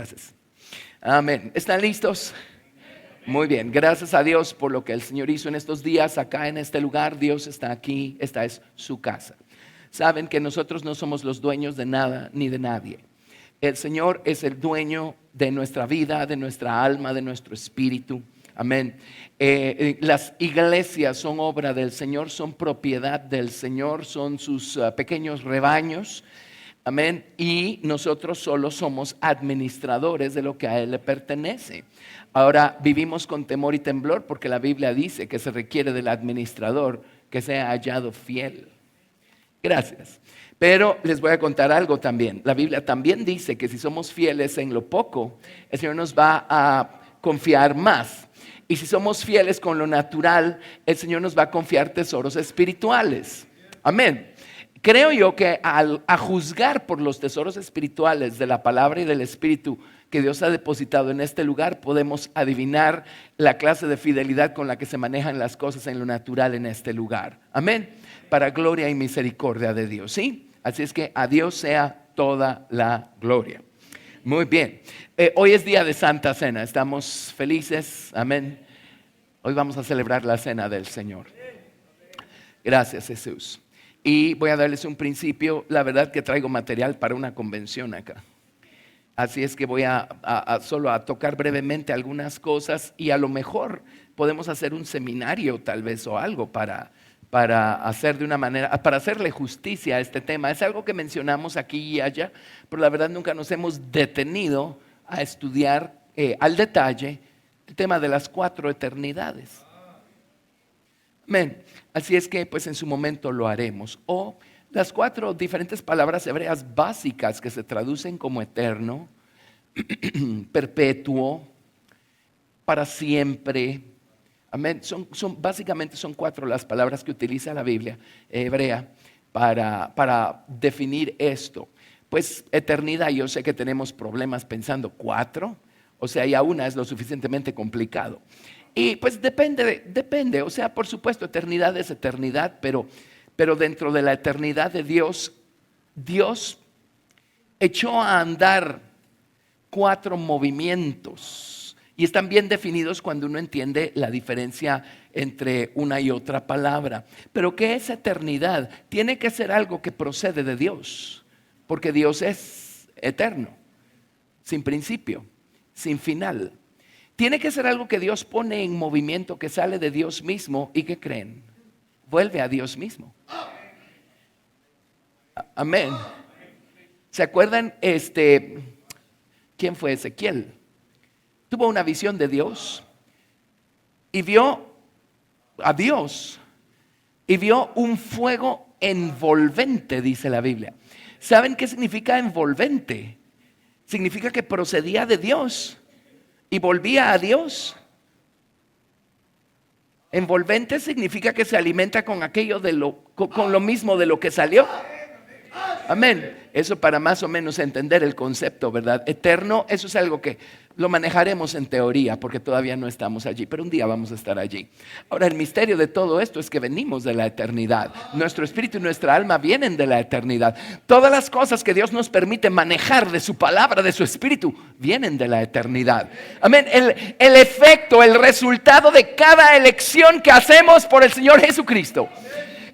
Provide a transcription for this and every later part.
Gracias. Amén. ¿Están listos? Muy bien. Gracias a Dios por lo que el Señor hizo en estos días acá en este lugar. Dios está aquí. Esta es su casa. Saben que nosotros no somos los dueños de nada ni de nadie. El Señor es el dueño de nuestra vida, de nuestra alma, de nuestro espíritu. Amén. Las iglesias son obra del Señor, son propiedad del Señor, son sus pequeños rebaños. Amén. Y nosotros solo somos administradores de lo que a Él le pertenece. Ahora vivimos con temor y temblor porque la Biblia dice que se requiere del administrador que sea hallado fiel. Gracias. Pero les voy a contar algo también. La Biblia también dice que si somos fieles en lo poco, el Señor nos va a confiar más. Y si somos fieles con lo natural, el Señor nos va a confiar tesoros espirituales. Amén. Creo yo que a juzgar por los tesoros espirituales de la palabra y del Espíritu que Dios ha depositado en este lugar, podemos adivinar la clase de fidelidad con la que se manejan las cosas en lo natural en este lugar. Amén. Para gloria y misericordia de Dios, ¿sí? Así es que a Dios sea toda la gloria. Muy bien. Hoy es día de Santa Cena. Estamos felices. Amén. Hoy vamos a celebrar la cena del Señor. Gracias, Jesús. Y voy a darles un principio. La verdad que traigo material para una convención acá. Así es que voy solo a tocar brevemente algunas cosas y a lo mejor podemos hacer un seminario tal vez o algo para hacer de una manera, para hacerle justicia a este tema. Es algo que mencionamos aquí y allá, pero la verdad nunca nos hemos detenido a estudiar al detalle el tema de las 4 eternidades. Amén. Así es que pues en su momento lo haremos. O las 4 diferentes palabras hebreas básicas que se traducen como eterno, perpetuo, para siempre. Amén. Básicamente son 4 las palabras que utiliza la Biblia hebrea para definir esto. Pues eternidad, yo sé que tenemos problemas pensando 4, o sea, ya una es lo suficientemente complicado. Y pues depende, o sea, por supuesto, eternidad es eternidad, pero dentro de la eternidad de Dios, Dios echó a andar 4 movimientos y están bien definidos cuando uno entiende la diferencia entre una y otra palabra. Pero ¿qué es eternidad? Tiene que ser algo que procede de Dios, porque Dios es eterno, sin principio, sin final. Tiene que ser algo que Dios pone en movimiento, que sale de Dios mismo y que creen, vuelve a Dios mismo. Amén. ¿Se acuerdan? ¿Quién fue Ezequiel? Tuvo una visión de Dios y vio a Dios y vio un fuego envolvente, dice la Biblia. ¿Saben qué significa envolvente? Significa que procedía de Dios y volvía a Dios. Envolvente significa que se alimenta con aquello con lo mismo de lo que salió. Amén. Eso para más o menos entender el concepto, ¿verdad? Eterno, eso es algo que lo manejaremos en teoría porque todavía no estamos allí, pero un día vamos a estar allí. Ahora, el misterio de todo esto es que venimos de la eternidad. Nuestro espíritu y nuestra alma vienen de la eternidad. Todas las cosas que Dios nos permite manejar de su palabra, de su espíritu, vienen de la eternidad. Amén. El efecto, el resultado de cada elección que hacemos por el Señor Jesucristo.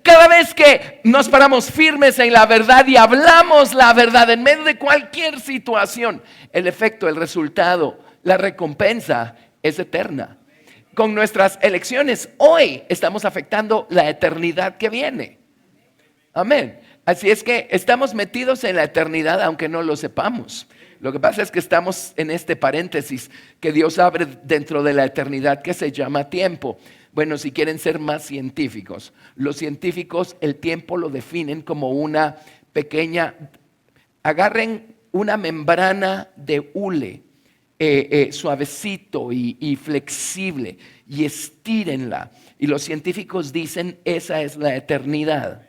Cada vez que nos paramos firmes en la verdad y hablamos la verdad en medio de cualquier situación, el efecto, el resultado, la recompensa es eterna. Con nuestras elecciones hoy estamos afectando la eternidad que viene. Amén. Así es que estamos metidos en la eternidad aunque no lo sepamos. Lo que pasa es que estamos en este paréntesis que Dios abre dentro de la eternidad que se llama tiempo. Bueno, si quieren ser más científicos, los científicos el tiempo lo definen como una pequeña, agarren una membrana de hule suavecito y flexible y estírenla. Y los científicos dicen esa es la eternidad.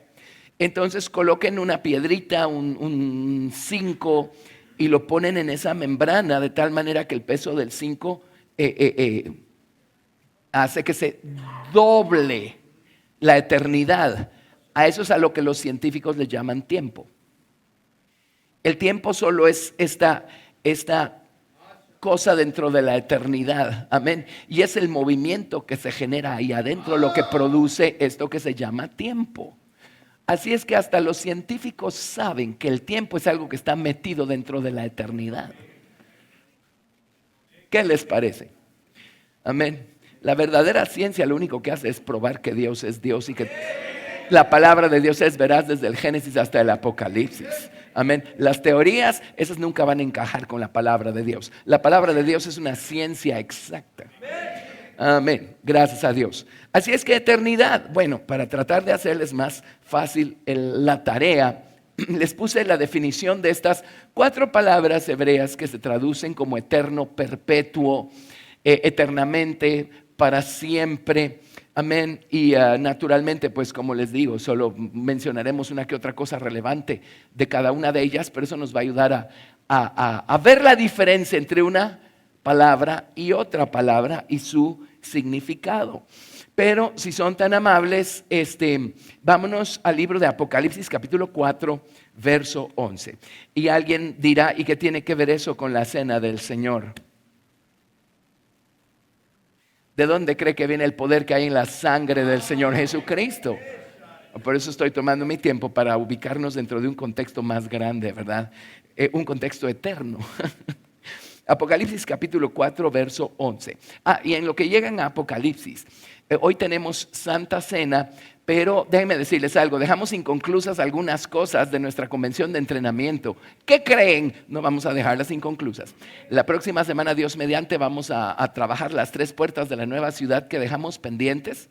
Entonces coloquen una piedrita, un zinco y lo ponen en esa membrana de tal manera que el peso del zinco hace que se doble la eternidad. A eso es a lo que los científicos le llaman tiempo. El tiempo solo es esta cosa dentro de la eternidad, amén. Y es el movimiento que se genera ahí adentro lo que produce esto que se llama tiempo. Así es que hasta los científicos saben que el tiempo es algo que está metido dentro de la eternidad. ¿Qué les parece? Amén. La verdadera ciencia lo único que hace es probar que Dios es Dios y que la palabra de Dios es veraz desde el Génesis hasta el Apocalipsis. Amén. Las teorías, esas nunca van a encajar con la palabra de Dios. La palabra de Dios es una ciencia exacta. Amén. Gracias a Dios. Así es que eternidad. Bueno, para tratar de hacerles más fácil la tarea, les puse la definición de estas 4 palabras hebreas que se traducen como eterno, perpetuo, eternamente, para siempre. Amén. Y naturalmente, pues como les digo, solo mencionaremos una que otra cosa relevante de cada una de ellas, pero eso nos va a ayudar a ver la diferencia entre una palabra y otra palabra y su significado. Pero si son tan amables, vámonos al libro de Apocalipsis capítulo 4, verso 11. Y alguien dirá, ¿y qué tiene que ver eso con la cena del Señor? ¿De dónde cree que viene el poder que hay en la sangre del Señor Jesucristo? Por eso estoy tomando mi tiempo para ubicarnos dentro de un contexto más grande, ¿verdad? Un contexto eterno. Apocalipsis capítulo 4, verso 11. Y en lo que llegan a Apocalipsis, hoy tenemos Santa Cena, pero déjenme decirles algo, dejamos inconclusas algunas cosas de nuestra convención de entrenamiento. ¿Qué creen? No vamos a dejarlas inconclusas. La próxima semana, Dios mediante, vamos a trabajar las 3 puertas de la nueva ciudad que dejamos pendientes.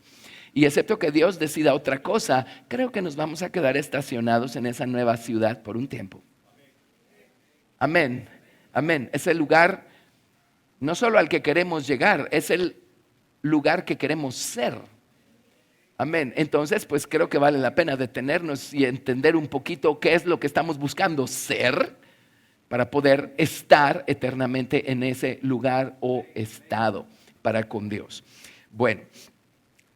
Y excepto que Dios decida otra cosa, creo que nos vamos a quedar estacionados en esa nueva ciudad por un tiempo. Amén. Amén. Es el lugar no solo al que queremos llegar, es el lugar que queremos ser. Amén. Entonces, pues creo que vale la pena detenernos y entender un poquito qué es lo que estamos buscando ser para poder estar eternamente en ese lugar o estado para con Dios. Bueno,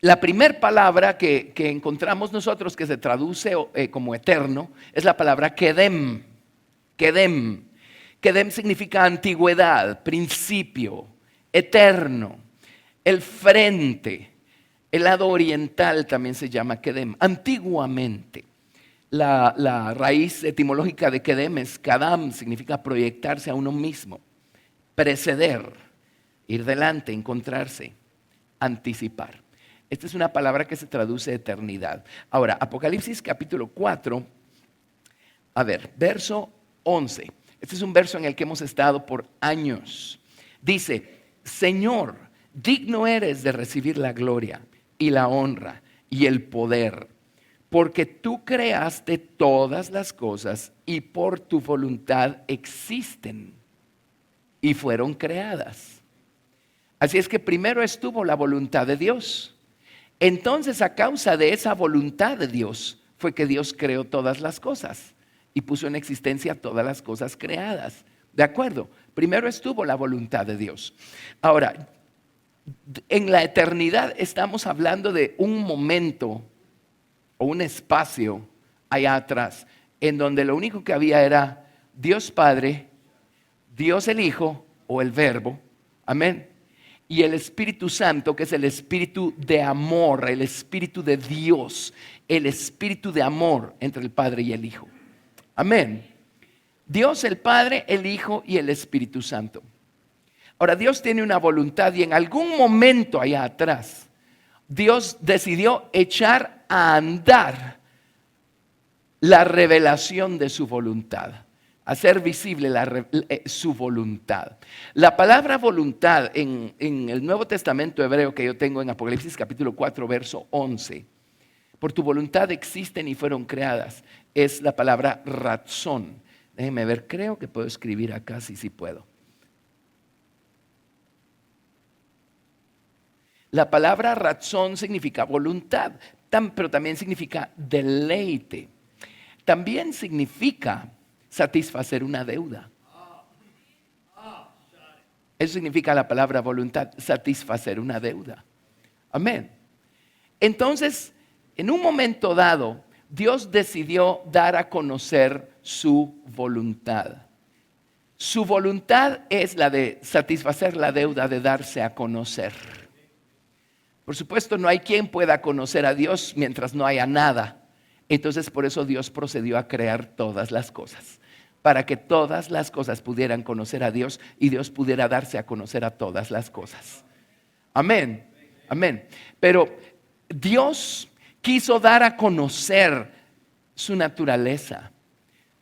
la primera palabra que encontramos nosotros que se traduce como eterno es la palabra kedem. Kedem. Kedem significa antigüedad, principio, eterno, el frente. El lado oriental también se llama Kedem. Antiguamente, la raíz etimológica de Kedem es Kadam, significa proyectarse a uno mismo, preceder, ir delante, encontrarse, anticipar. Esta es una palabra que se traduce eternidad. Ahora, Apocalipsis capítulo 4, verso 11. Este es un verso en el que hemos estado por años. Dice, Señor, digno eres de recibir la gloria y la honra y el poder, porque tú creaste todas las cosas y por tu voluntad existen y fueron creadas. Así es que primero estuvo la voluntad de Dios. Entonces, a causa de esa voluntad de Dios, fue que Dios creó todas las cosas y puso en existencia todas las cosas creadas. ¿De acuerdo? Primero estuvo la voluntad de Dios. Ahora, en la eternidad estamos hablando de un momento o un espacio allá atrás, en donde lo único que había era Dios Padre, Dios el Hijo o el Verbo, amén, y el Espíritu Santo, que es el Espíritu de amor, el Espíritu de Dios, el Espíritu de amor entre el Padre y el Hijo, amén. Dios el Padre, el Hijo y el Espíritu Santo. Ahora, Dios tiene una voluntad y en algún momento allá atrás, Dios decidió echar a andar la revelación de su voluntad, hacer visible su voluntad. La palabra voluntad en el Nuevo Testamento hebreo que yo tengo en Apocalipsis capítulo 4, verso 11, por tu voluntad existen y fueron creadas, es la palabra ratzón. Déjenme ver, creo que puedo escribir acá, sí puedo. La palabra razón significa voluntad, pero también significa deleite. También significa satisfacer una deuda. Eso significa la palabra voluntad, satisfacer una deuda. Amén. Entonces, en un momento dado, Dios decidió dar a conocer su voluntad. Su voluntad es la de satisfacer la deuda de darse a conocer. Por supuesto, no hay quien pueda conocer a Dios mientras no haya nada. Entonces, por eso Dios procedió a crear todas las cosas, para que todas las cosas pudieran conocer a Dios y Dios pudiera darse a conocer a todas las cosas. Amén, amén. Pero Dios quiso dar a conocer su naturaleza,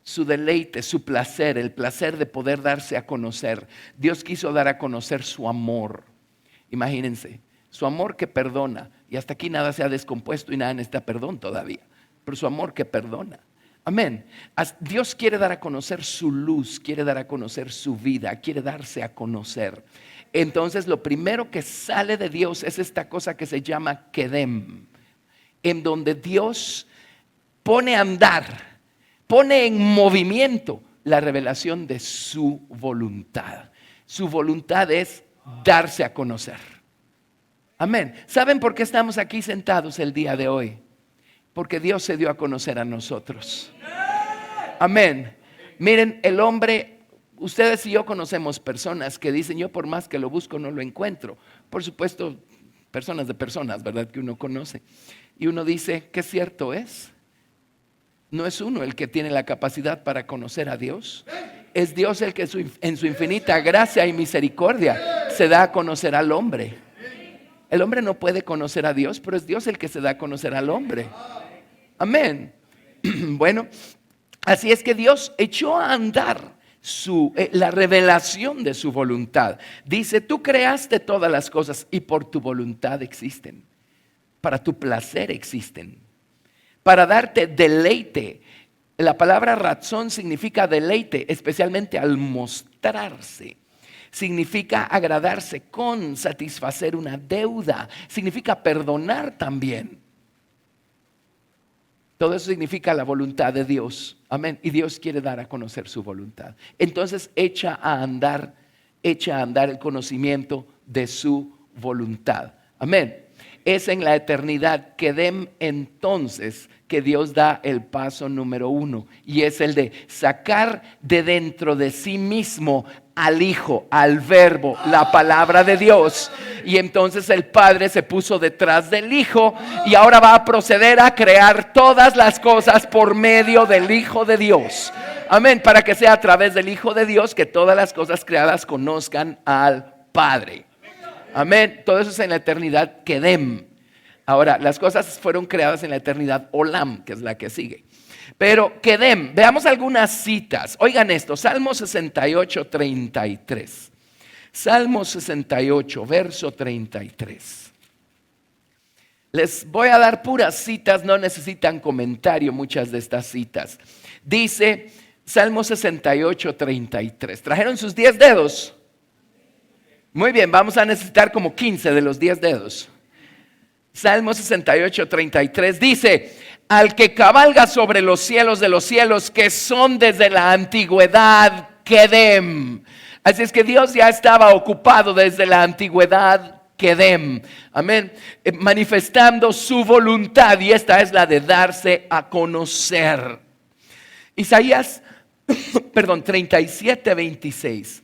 su deleite, su placer, el placer de poder darse a conocer. Dios quiso dar a conocer su amor. Imagínense, su amor que perdona. Y hasta aquí nada se ha descompuesto y nada necesita perdón todavía. Pero su amor que perdona. Amén. Dios quiere dar a conocer su luz, quiere dar a conocer su vida, quiere darse a conocer. Entonces lo primero que sale de Dios es esta cosa que se llama Kedem, en donde Dios pone a andar, pone en movimiento la revelación de su voluntad. Su voluntad es darse a conocer. Amén. ¿Saben por qué estamos aquí sentados el día de hoy? Porque Dios se dio a conocer a nosotros. Amén. Miren, el hombre, ustedes y yo conocemos personas que dicen, yo por más que lo busco no lo encuentro. Por supuesto, personas de personas, ¿verdad? Que uno conoce. Y uno dice, ¿qué cierto es? No es uno el que tiene la capacidad para conocer a Dios. Es Dios el que en su infinita gracia y misericordia se da a conocer al hombre. El hombre no puede conocer a Dios, pero es Dios el que se da a conocer al hombre. Amén. Bueno, así es que Dios echó a andar la revelación de su voluntad. Dice, tú creaste todas las cosas y por tu voluntad existen. Para tu placer existen. Para darte deleite. La palabra razón significa deleite, especialmente al mostrarse. Significa agradarse con, satisfacer una deuda. Significa perdonar también. Todo eso significa la voluntad de Dios. Amén. Y Dios quiere dar a conocer su voluntad. Entonces echa a andar el conocimiento de su voluntad. Amén. Es en la eternidad Kedem entonces que Dios da el paso número 1. Y es el de sacar de dentro de sí mismo al Hijo, al Verbo, la palabra de Dios. Y entonces el Padre se puso detrás del Hijo y ahora va a proceder a crear todas las cosas por medio del Hijo de Dios. Amén, para que sea a través del Hijo de Dios que todas las cosas creadas conozcan al Padre. Amén, todo eso es en la eternidad Kedem. Ahora, las cosas fueron creadas en la eternidad Olam, que es la que sigue. Pero Kedem, veamos algunas citas. Oigan esto, Salmo 68, 33. Salmo 68, verso 33. Les voy a dar puras citas, no necesitan comentario muchas de estas citas. Dice Salmo 68, 33. ¿Trajeron sus 10 dedos? Muy bien, vamos a necesitar como 15 de los 10 dedos. Salmo 68, 33 dice, al que cabalga sobre los cielos de los cielos, que son desde la antigüedad Kedem. Así es que Dios ya estaba ocupado desde la antigüedad Kedem. Amén. Manifestando su voluntad, y esta es la de darse a conocer. Isaías, 37, 26.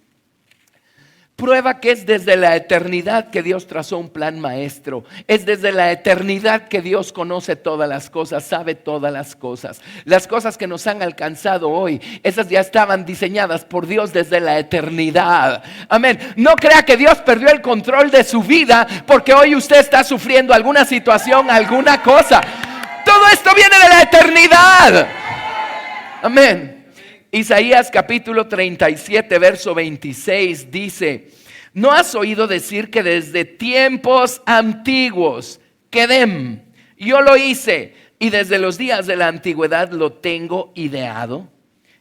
Prueba que es desde la eternidad que Dios trazó un plan maestro. Es desde la eternidad que Dios conoce todas las cosas, sabe todas las cosas. Las cosas que nos han alcanzado hoy, esas ya estaban diseñadas por Dios desde la eternidad. Amén. No crea que Dios perdió el control de su vida porque hoy usted está sufriendo alguna situación, alguna cosa. Todo esto viene de la eternidad. Amén. Isaías capítulo 37, verso 26 dice, ¿no has oído decir que desde tiempos antiguos, Kedem, yo lo hice y desde los días de la antigüedad lo tengo ideado?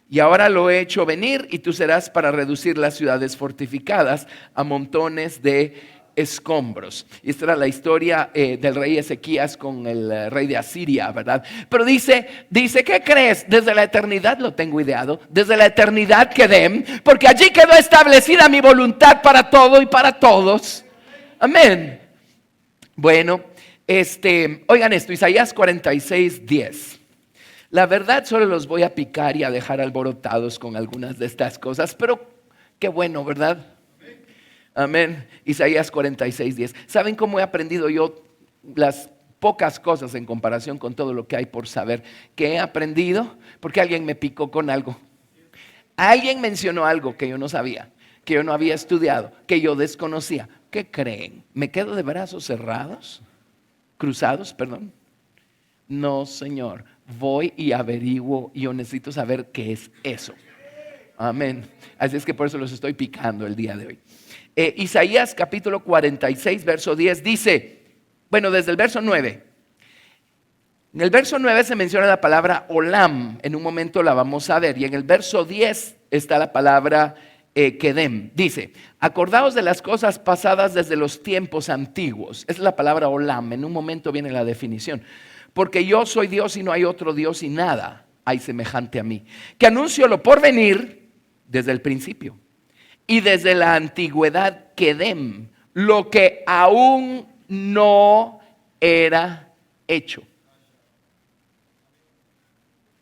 Y ahora lo he hecho venir y tú serás para reducir las ciudades fortificadas a montones de escombros. Y esta era la historia del rey Ezequías con el rey de Asiria, ¿verdad? Pero dice, ¿qué crees? Desde la eternidad lo tengo ideado, desde la eternidad Kedem, porque allí quedó establecida mi voluntad para todo y para todos. Amén. Bueno, oigan esto, Isaías 46, 10. La verdad solo los voy a picar y a dejar alborotados con algunas de estas cosas, pero Qué bueno, ¿verdad? Amén. Isaías 46:10. ¿Saben cómo he aprendido yo las pocas cosas en comparación con todo lo que hay por saber? Que he aprendido porque alguien me picó con algo. Alguien mencionó algo que yo no sabía, que yo no había estudiado, que yo desconocía. ¿Qué creen? ¿Me quedo de brazos cerrados? Cruzados, perdón. No, Señor. Voy y averiguo. Yo necesito saber qué es eso. Amén. Así es que por eso los estoy picando el día de hoy. Isaías capítulo 46, verso 10 dice, bueno, desde el verso 9. En el verso 9 se menciona la palabra olam. En un momento la vamos a ver. Y en el verso 10 está la palabra kedem. Dice, acordaos de las cosas pasadas desde los tiempos antiguos. Esa es la palabra olam. En un momento viene la definición. Porque yo soy Dios y no hay otro Dios y nada hay semejante a mí. Que anuncio lo por venir desde el principio. Y desde la antigüedad kedem. Lo que aún no era hecho.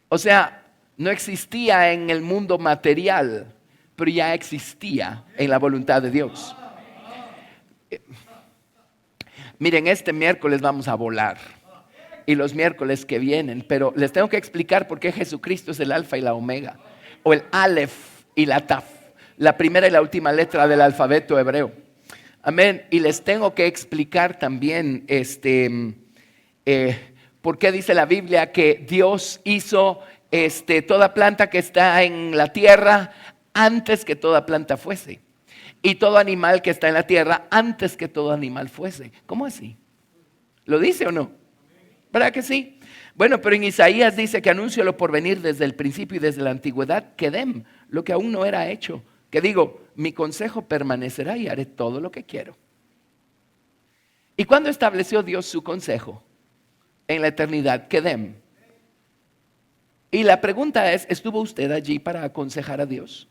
O sea, no existía en el mundo material, pero ya existía en la voluntad de Dios. Miren, este miércoles vamos a volar y los miércoles que vienen, pero les tengo que explicar por qué Jesucristo es el alfa y la omega, o el alef y la taf, la primera y la última letra del alfabeto hebreo. Amén. Y les tengo que explicar también por qué dice la Biblia que Dios hizo toda planta que está en la tierra antes que toda planta fuese. Y todo animal que está en la tierra antes que todo animal fuese. ¿Cómo así? ¿Lo dice o no? ¿Verdad que sí? Bueno, pero en Isaías dice que anuncio lo por venir desde el principio y desde la antigüedad, kedem, lo que aún no era hecho. Que digo, mi consejo permanecerá y haré todo lo que quiero. ¿Y cuándo estableció Dios su consejo? En la eternidad, kedem. Y la pregunta es, ¿estuvo usted allí para aconsejar a Dios?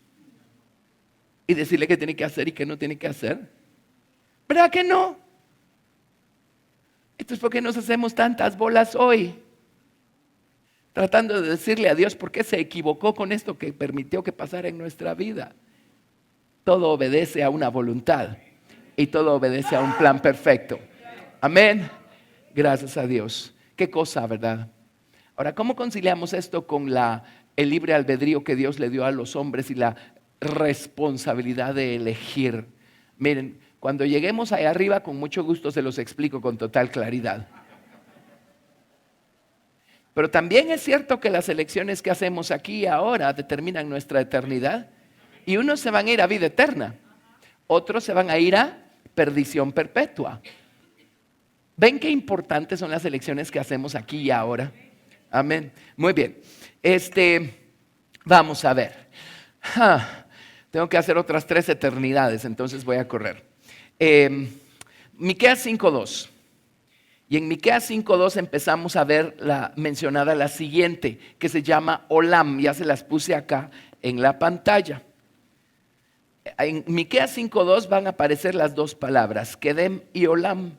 Y decirle qué tiene que hacer y qué no tiene que hacer. ¿Verdad que no? Entonces, ¿por qué nos hacemos tantas bolas hoy? Tratando de decirle a Dios por qué se equivocó con esto que permitió que pasara en nuestra vida. Todo obedece a una voluntad y todo obedece a un plan perfecto. Amén. Gracias a Dios. Qué cosa, ¿verdad? Ahora, ¿cómo conciliamos esto con el libre albedrío que Dios le dio a los hombres y la responsabilidad de elegir? Miren, cuando lleguemos ahí arriba, con mucho gusto se los explico con total claridad. Pero también es cierto que las elecciones que hacemos aquí y ahora determinan nuestra eternidad. Y unos se van a ir a vida eterna, otros se van a ir a perdición perpetua. ¿Ven qué importantes son las elecciones que hacemos aquí y ahora? Amén. Muy bien. Vamos a ver. Tengo que hacer otras 3 eternidades, entonces voy a correr. Miqueas 5:2. Y en Miqueas 5:2 empezamos a ver mencionada la siguiente, que se llama olam. Ya se las puse acá en la pantalla. En Miqueas 5:2 van a aparecer las 2 palabras, kedem y olam.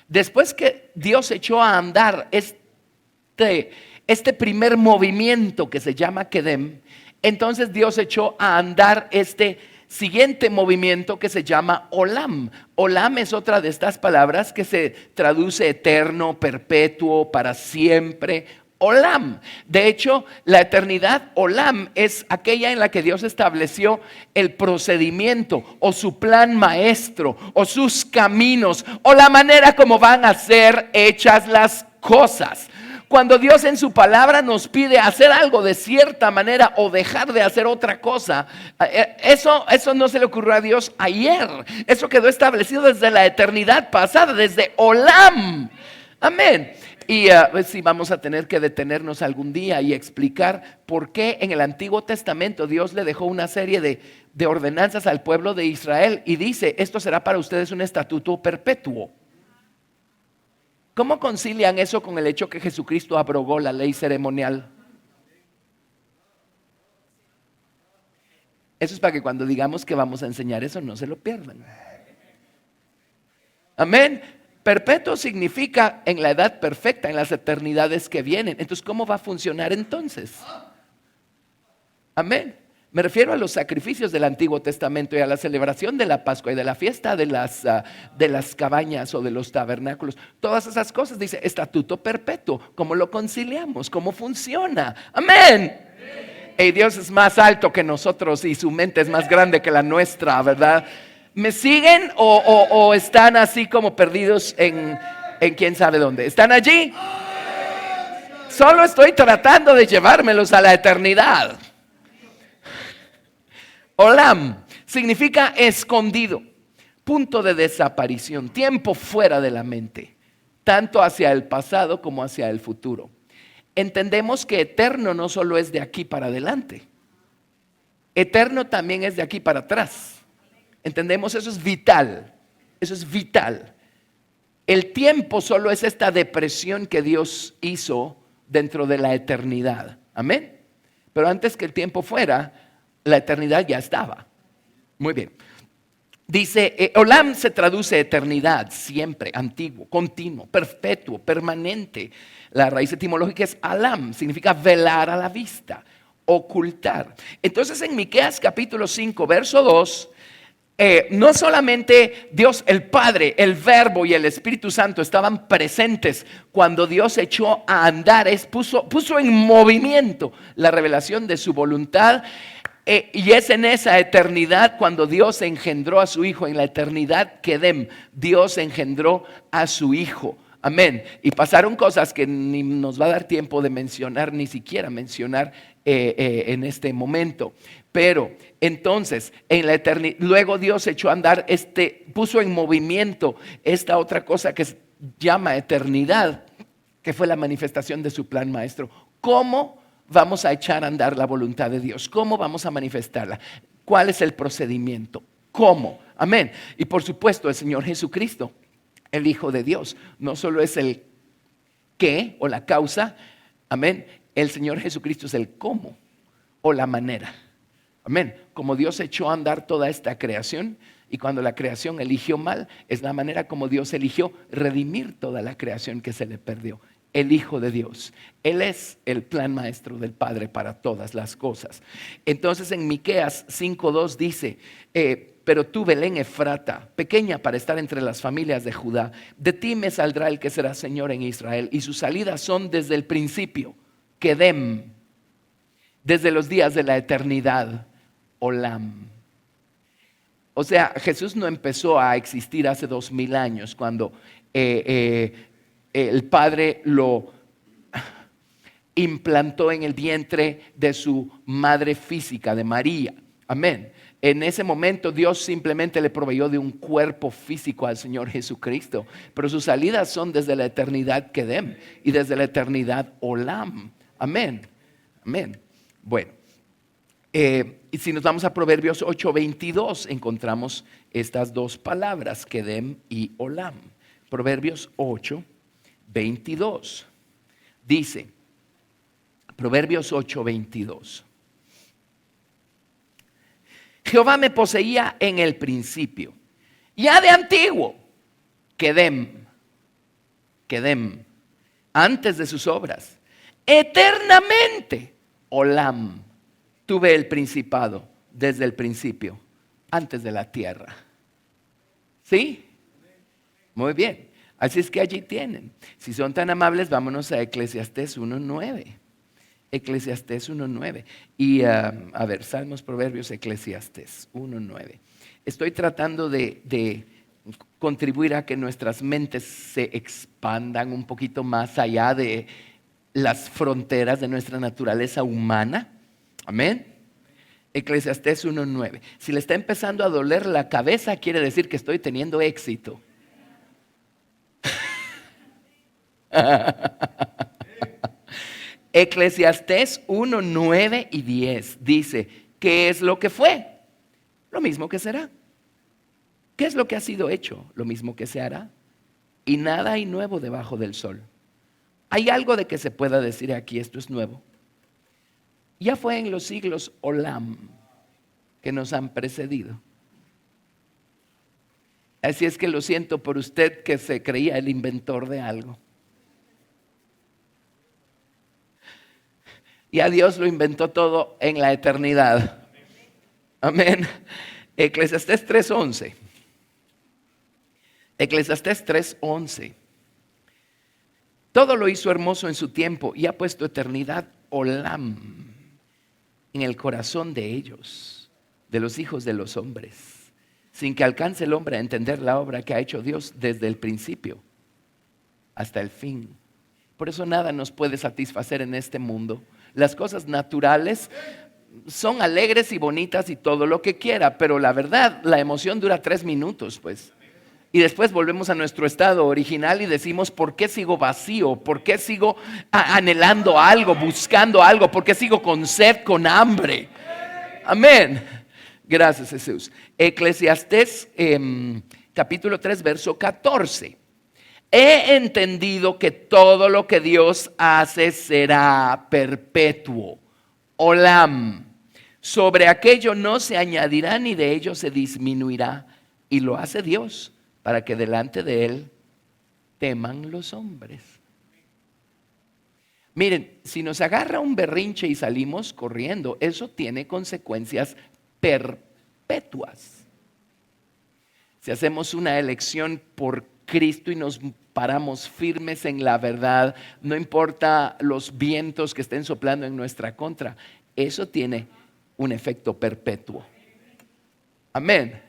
Después que Dios echó a andar este primer movimiento que se llama kedem, entonces Dios echó a andar este siguiente movimiento que se llama olam. Olam es otra de estas palabras que se traduce eterno, perpetuo, para siempre. Olam. De hecho, la eternidad, olam, es aquella en la que Dios estableció el procedimiento o su plan maestro o sus caminos o la manera como van a ser hechas las cosas. Cuando Dios en su palabra nos pide hacer algo de cierta manera o dejar de hacer otra cosa, eso no se le ocurrió a Dios ayer. Eso quedó establecido desde la eternidad pasada, desde olam. Amén. Y sí, vamos a tener que detenernos algún día y explicar por qué en el Antiguo Testamento Dios le dejó una serie de ordenanzas al pueblo de Israel y dice, esto será para ustedes un estatuto perpetuo. ¿Cómo concilian eso con el hecho que Jesucristo abrogó la ley ceremonial? Eso es para que cuando digamos que vamos a enseñar eso no se lo pierdan. Amén. Perpetuo significa en la edad perfecta, en las eternidades que vienen. Entonces, ¿cómo va a funcionar entonces? Amén. Me refiero a los sacrificios del Antiguo Testamento y a la celebración de la Pascua y de la fiesta de las cabañas o de los tabernáculos. Todas esas cosas, dice, estatuto perpetuo. ¿Cómo lo conciliamos? ¿Cómo funciona? Amén. Y Dios es más alto que nosotros y su mente es más grande que la nuestra, ¿verdad? ¿Me siguen o están así como perdidos en quién sabe dónde? ¿Están allí? Solo estoy tratando de llevármelos a la eternidad. Olam significa escondido, punto de desaparición, tiempo fuera de la mente, tanto hacia el pasado como hacia el futuro. Entendemos que eterno no solo es de aquí para adelante, eterno también es de aquí para atrás. Entendemos, eso es vital, eso es vital. El tiempo solo es esta depresión que Dios hizo dentro de la eternidad. Amén. Pero antes que el tiempo fuera, la eternidad ya estaba. Muy bien. Dice, Olam se traduce eternidad, siempre, antiguo, continuo, perpetuo, permanente. La raíz etimológica es alam, significa velar a la vista, ocultar. Entonces en Miqueas capítulo 5, verso 2, no solamente Dios el Padre, el Verbo y el Espíritu Santo estaban presentes cuando Dios echó a andar, puso en movimiento la revelación de su voluntad. Y es en esa eternidad cuando Dios engendró a su Hijo, en la eternidad Kedem, Dios engendró a su Hijo. Amén. Y pasaron cosas que ni nos va a dar tiempo de mencionar, ni siquiera mencionar en este momento. Pero entonces, en la eternidad, luego Dios echó a andar, puso en movimiento esta otra cosa que se llama eternidad, que fue la manifestación de su plan maestro. ¿Cómo vamos a echar a andar la voluntad de Dios? ¿Cómo vamos a manifestarla? ¿Cuál es el procedimiento? ¿Cómo? Amén. Y por supuesto, el Señor Jesucristo, el Hijo de Dios, no solo es el qué o la causa, amén. El Señor Jesucristo es el cómo o la manera. Amén. Como Dios echó a andar toda esta creación, y cuando la creación eligió mal, es la manera como Dios eligió redimir toda la creación que se le perdió. El Hijo de Dios. Él es el plan maestro del Padre para todas las cosas. Entonces en Miqueas 5:2 dice, pero tú, Belén Efrata, pequeña para estar entre las familias de Judá, de ti me saldrá el que será Señor en Israel, y sus salidas son desde el principio, Kedem, desde los días de la eternidad, Olam. O sea, Jesús no empezó a existir hace 2000 años cuando el Padre lo implantó en el vientre de su madre física, de María. Amén. En ese momento Dios simplemente le proveyó de un cuerpo físico al Señor Jesucristo. Pero sus salidas son desde la eternidad Kedem y desde la eternidad Olam. Amén. Amén. Bueno, y si nos vamos a Proverbios 8:22, encontramos estas dos palabras, Kedem y Olam. Proverbios 8:22. Dice, Proverbios 8:22. Jehová me poseía en el principio, ya de antiguo, Kedem, antes de sus obras, eternamente, Olam, tuve el principado desde el principio, antes de la tierra. ¿Sí? Muy bien. Así es que allí tienen. Si son tan amables, vámonos a Eclesiastés 1:9. Eclesiastés 1:9. Y a ver, Salmos, Proverbios, Eclesiastés 1:9. Estoy tratando de contribuir a que nuestras mentes se expandan un poquito más allá de las fronteras de nuestra naturaleza humana. Amén. Eclesiastés 1:9. Si le está empezando a doler la cabeza, quiere decir que estoy teniendo éxito. Eclesiastés 1:9 y 10 dice, ¿qué es lo que fue? Lo mismo que será. ¿Qué es lo que ha sido hecho? Lo mismo que se hará. Y nada hay nuevo debajo del sol. ¿Hay algo de que se pueda decir aquí, esto es nuevo? Ya fue en los siglos Olam que nos han precedido. Así es que lo siento por usted que se creía el inventor de algo. Y a Dios lo inventó todo en la eternidad. Amén. Eclesiastés 3:11. Eclesiastés 3:11. Todo lo hizo hermoso en su tiempo y ha puesto eternidad, olam, en el corazón de ellos, de los hijos de los hombres, sin que alcance el hombre a entender la obra que ha hecho Dios desde el principio hasta el fin. Por eso nada nos puede satisfacer en este mundo. Las cosas naturales son alegres y bonitas y todo lo que quiera, pero la verdad, la emoción dura 3 minutos, pues. Y después volvemos a nuestro estado original y decimos, ¿por qué sigo vacío? ¿Por qué sigo anhelando algo, buscando algo? ¿Por qué sigo con sed, con hambre? Amén. Gracias, Jesús. Eclesiastés capítulo 3, verso 14. He entendido que todo lo que Dios hace será perpetuo. Olam. Sobre aquello no se añadirá ni de ello se disminuirá. Y lo hace Dios para que delante de Él teman los hombres. Miren, si nos agarra un berrinche y salimos corriendo, eso tiene consecuencias perpetuas. Si hacemos una elección por Cristo y nos paramos firmes en la verdad, no importa los vientos que estén soplando en nuestra contra, eso tiene un efecto perpetuo. Amén.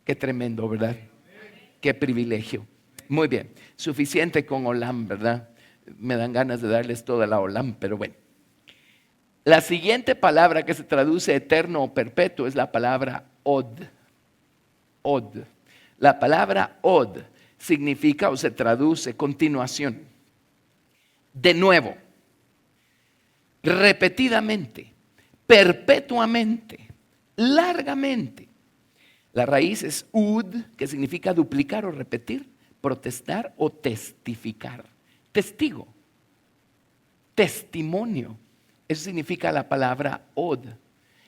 Qué tremendo, ¿verdad? Qué privilegio. Muy bien, suficiente con olam, ¿verdad? Me dan ganas de darles toda la olam, pero bueno. La siguiente palabra que se traduce eterno o perpetuo es la palabra od. Od. La palabra od significa o se traduce continuación, de nuevo, repetidamente, perpetuamente, largamente. La raíz es ud, que significa duplicar o repetir, protestar o testificar. Testigo, testimonio, eso significa la palabra od.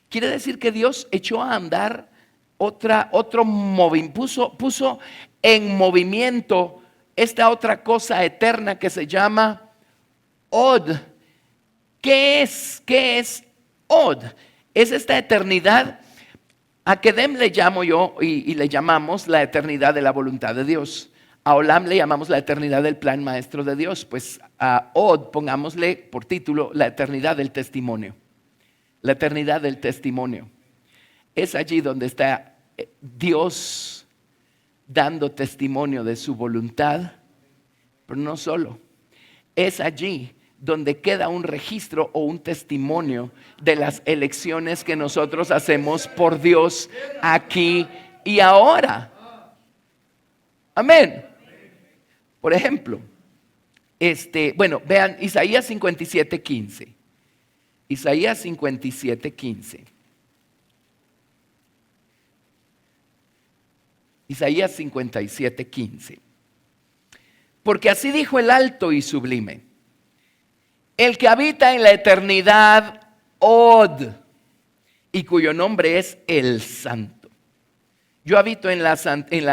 Quiere decir que Dios echó a andar otro movimiento, puso en movimiento esta otra cosa eterna que se llama od. ¿Qué es? ¿Qué es od? Es esta eternidad a Kedem le llamo yo y le llamamos la eternidad de la voluntad de Dios. A Olam le llamamos la eternidad del plan maestro de Dios. Pues a Od pongámosle por título la eternidad del testimonio. La eternidad del testimonio. Es allí donde está Dios dando testimonio de su voluntad, pero no solo. Es allí donde queda un registro o un testimonio de las elecciones que nosotros hacemos por Dios aquí y ahora. Amén. Por ejemplo, vean Isaías 57:15. Isaías 57:15. Isaías 57:15. Porque así dijo el alto y sublime, el que habita en la eternidad, Od, y cuyo nombre es el Santo. Yo habito en la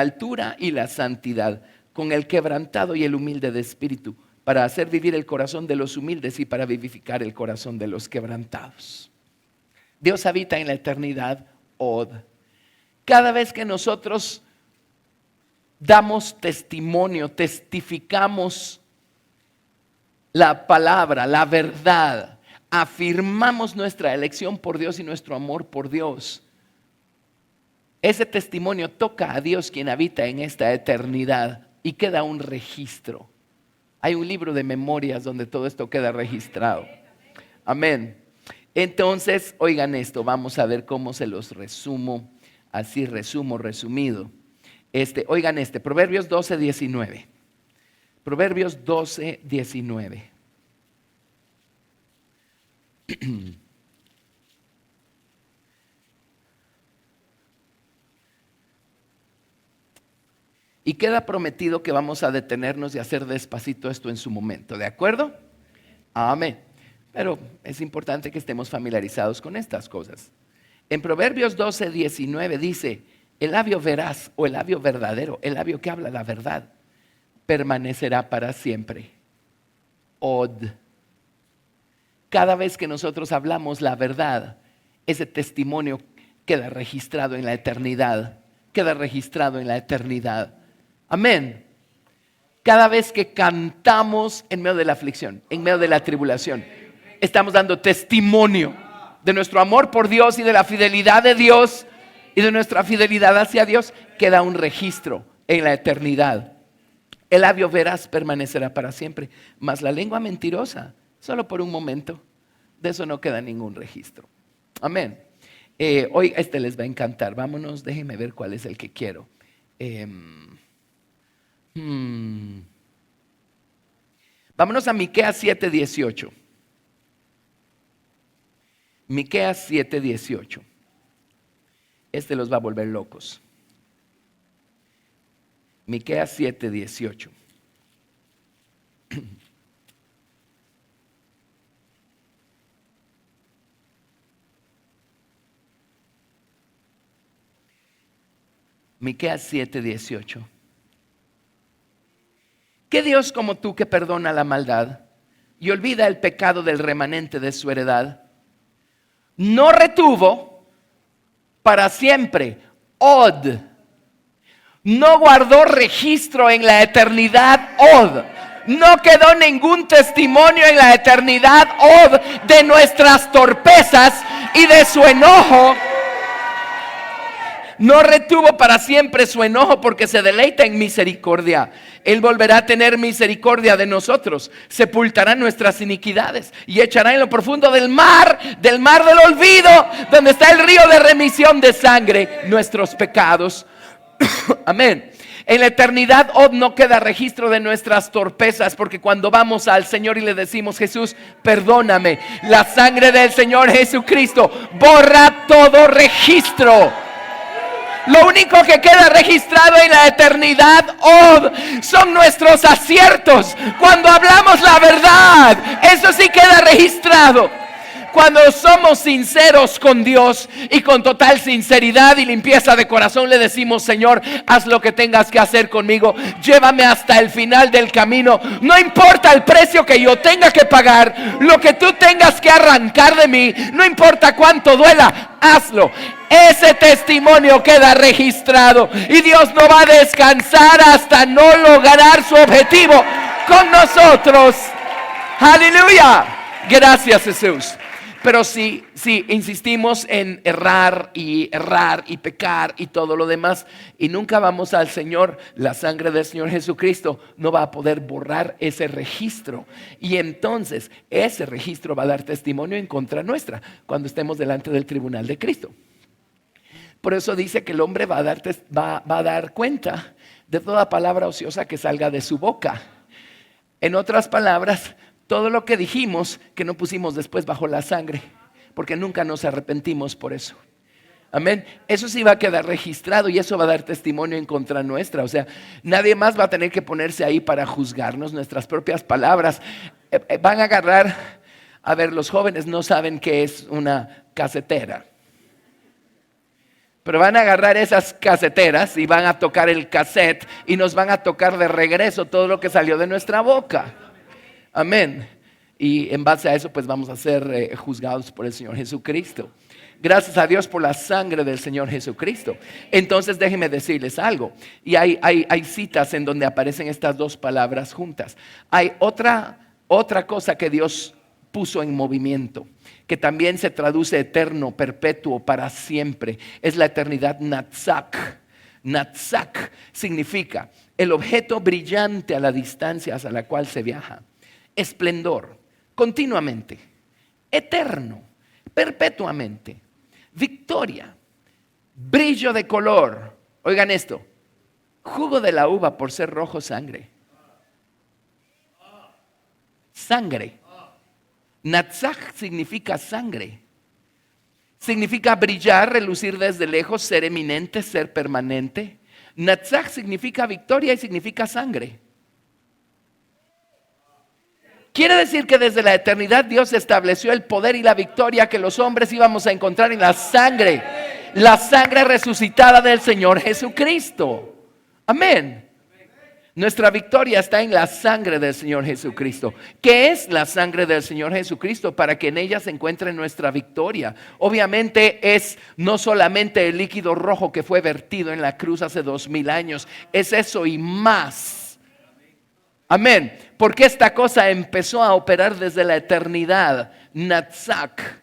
altura y la santidad, con el quebrantado y el humilde de espíritu, para hacer vivir el corazón de los humildes y para vivificar el corazón de los quebrantados. Dios habita en la eternidad, Od. Cada vez que nosotros damos testimonio, testificamos la palabra, la verdad, afirmamos nuestra elección por Dios y nuestro amor por Dios, ese testimonio toca a Dios quien habita en esta eternidad y queda un registro. Hay un libro de memorias donde todo esto queda registrado. Amén. Entonces, oigan esto, vamos a ver cómo se los resumo, así resumido. Oigan Proverbios 12:19. Proverbios 12:19. Y queda prometido que vamos a detenernos y hacer despacito esto en su momento, ¿de acuerdo? Amén. Pero es importante que estemos familiarizados con estas cosas. En Proverbios 12:19 dice, el labio veraz o el labio verdadero, el labio que habla la verdad, permanecerá para siempre. Od. Cada vez que nosotros hablamos la verdad, ese testimonio queda registrado en la eternidad. Queda registrado en la eternidad. Amén. Cada vez que cantamos en medio de la aflicción, en medio de la tribulación, estamos dando testimonio de nuestro amor por Dios y de la fidelidad de Dios y de nuestra fidelidad hacia Dios. Queda un registro en la eternidad. El labio veraz permanecerá para siempre, mas la lengua mentirosa, solo por un momento. De eso no queda ningún registro. Amén. Hoy este les va a encantar. Vámonos, déjenme ver cuál es el que quiero. Vámonos a Miqueas 7:18. Miqueas 7:18. Este los va a volver locos. Miqueas 7:18. Miqueas 7:18. ¿Qué Dios como tú que perdona la maldad y olvida el pecado del remanente de su heredad? No retuvo para siempre, od. No guardó registro en la eternidad, od. No quedó ningún testimonio en la eternidad, od, de nuestras torpezas y de su enojo. No retuvo para siempre su enojo porque se deleita en misericordia. Él volverá a tener misericordia de nosotros. Sepultará nuestras iniquidades y echará en lo profundo del mar del olvido, donde está el río de remisión de sangre, nuestros pecados. Amén. En la eternidad no queda registro de nuestras torpezas, porque cuando vamos al Señor y le decimos: Jesús, perdóname, la sangre del Señor Jesucristo borra todo registro. Lo único que queda registrado en la eternidad son nuestros aciertos. Cuando hablamos la verdad, eso sí queda registrado. Cuando somos sinceros con Dios y con total sinceridad y limpieza de corazón le decimos: Señor, haz lo que tengas que hacer conmigo, llévame hasta el final del camino, no importa el precio que yo tenga que pagar, lo que tú tengas que arrancar de mí, no importa cuánto duela, hazlo. Ese testimonio queda registrado y Dios no va a descansar hasta no lograr su objetivo con nosotros. Aleluya. Gracias, Jesús. Pero si insistimos en errar y pecar y todo lo demás y nunca vamos al Señor, la sangre del Señor Jesucristo no va a poder borrar ese registro. Y entonces ese registro va a dar testimonio en contra nuestra cuando estemos delante del tribunal de Cristo. Por eso dice que el hombre va a dar cuenta de toda palabra ociosa que salga de su boca. En otras palabras, todo lo que dijimos que no pusimos después bajo la sangre, porque nunca nos arrepentimos por eso. Amén. Eso sí va a quedar registrado y eso va a dar testimonio en contra nuestra. O sea, nadie más va a tener que ponerse ahí para juzgarnos. Nuestras propias palabras van a agarrar. A ver, los jóvenes no saben qué es una casetera, pero van a agarrar esas caseteras y van a tocar el cassette y nos van a tocar de regreso todo lo que salió de nuestra boca. Amén. Y en base a eso pues vamos a ser juzgados por el Señor Jesucristo. Gracias a Dios por la sangre del Señor Jesucristo. Entonces déjenme decirles algo. Y hay citas en donde aparecen estas dos palabras juntas. Hay otra cosa que Dios puso en movimiento, que también se traduce eterno, perpetuo, para siempre. Es la eternidad Natzak. Natzak significa el objeto brillante a la distancia hacia la cual se viaja. Esplendor, continuamente, eterno, perpetuamente, victoria, brillo de color. Oigan esto: jugo de la uva por ser rojo, sangre. Sangre. Natzach significa sangre. Significa brillar, relucir desde lejos, ser eminente, ser permanente. Natzach significa victoria y significa sangre. Quiere decir que desde la eternidad Dios estableció el poder y la victoria que los hombres íbamos a encontrar en la sangre resucitada del Señor Jesucristo. Amén. Nuestra victoria está en la sangre del Señor Jesucristo. ¿Qué es la sangre del Señor Jesucristo? Para que en ella se encuentre nuestra victoria. Obviamente es no solamente el líquido rojo que fue vertido en la cruz hace 2000 años. Es eso y más. Amén. Porque esta cosa empezó a operar desde la eternidad. Natzak.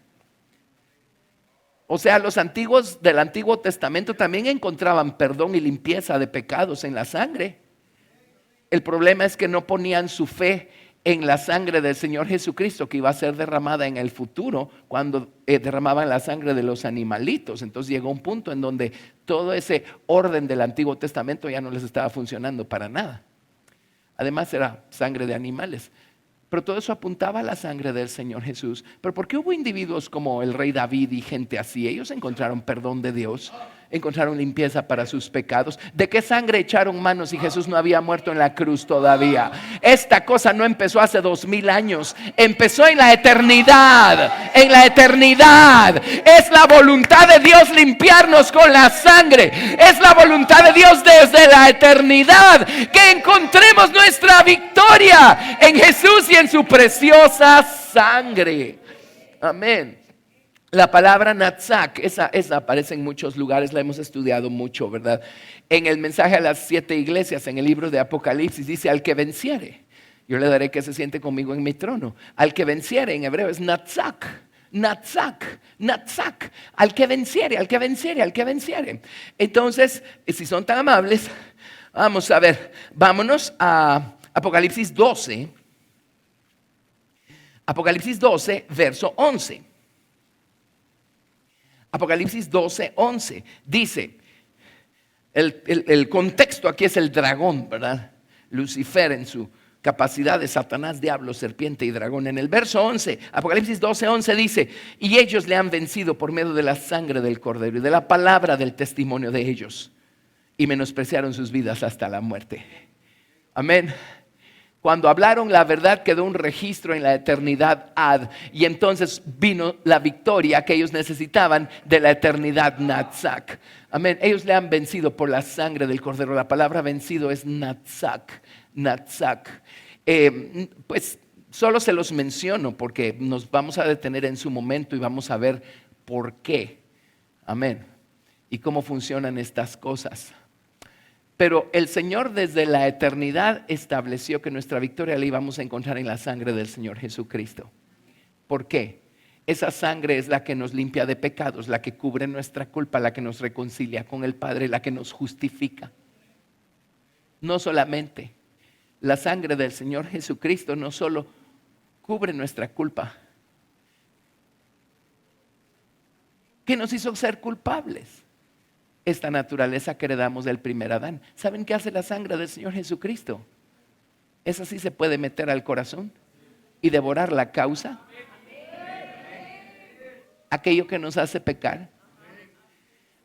O sea, los antiguos del Antiguo Testamento también encontraban perdón y limpieza de pecados en la sangre. El problema es que no ponían su fe en la sangre del Señor Jesucristo que iba a ser derramada en el futuro cuando derramaban la sangre de los animalitos. Entonces llegó un punto en donde todo ese orden del Antiguo Testamento ya no les estaba funcionando para nada. Además era sangre de animales. Pero todo eso apuntaba a la sangre del Señor Jesús. Pero ¿por qué hubo individuos como el rey David y gente así? Ellos encontraron perdón de Dios, encontraron limpieza para sus pecados. ¿De qué sangre echaron manos si Jesús no había muerto en la cruz todavía? Esta cosa no empezó hace 2000 años, empezó en la eternidad. En la eternidad. Es la voluntad de Dios limpiarnos con la sangre. Es la voluntad de Dios desde la eternidad que encontremos nuestra victoria en Jesús y en su preciosa sangre. Amén. La palabra Natzak, esa aparece en muchos lugares, la hemos estudiado mucho, ¿verdad? En el mensaje a las 7 iglesias, en el libro de Apocalipsis, dice: al que venciere, yo le daré que se siente conmigo en mi trono. Al que venciere, en hebreo es Natzak, Natzak, Natzak. Al que venciere, al que venciere, al que venciere. Entonces, si son tan amables, vamos a ver, vámonos a Apocalipsis 12. Apocalipsis 12, verso 11. Apocalipsis 12, 11. Dice, el contexto aquí es el dragón, ¿verdad? Lucifer en su capacidad de Satanás, diablo, serpiente y dragón. En el verso 11, Apocalipsis 12, 11 dice: y ellos le han vencido por medio de la sangre del cordero y de la palabra del testimonio de ellos, y menospreciaron sus vidas hasta la muerte. Amén. Cuando hablaron la verdad quedó un registro en la eternidad Ad, y entonces vino la victoria que ellos necesitaban de la eternidad Natzak. Amén. Ellos le han vencido por la sangre del cordero. La palabra vencido es Natzak. Natzak. Pues solo se los menciono porque nos vamos a detener en su momento y vamos a ver por qué. Amén. Y cómo funcionan estas cosas. Pero el Señor desde la eternidad estableció que nuestra victoria la íbamos a encontrar en la sangre del Señor Jesucristo. ¿Por qué? Esa sangre es la que nos limpia de pecados, la que cubre nuestra culpa, la que nos reconcilia con el Padre, la que nos justifica. No solamente la sangre del Señor Jesucristo no solo cubre nuestra culpa, que nos hizo ser culpables. Esta naturaleza que heredamos del primer Adán. ¿Saben qué hace la sangre del Señor Jesucristo? Esa sí se puede meter al corazón y devorar la causa, aquello que nos hace pecar.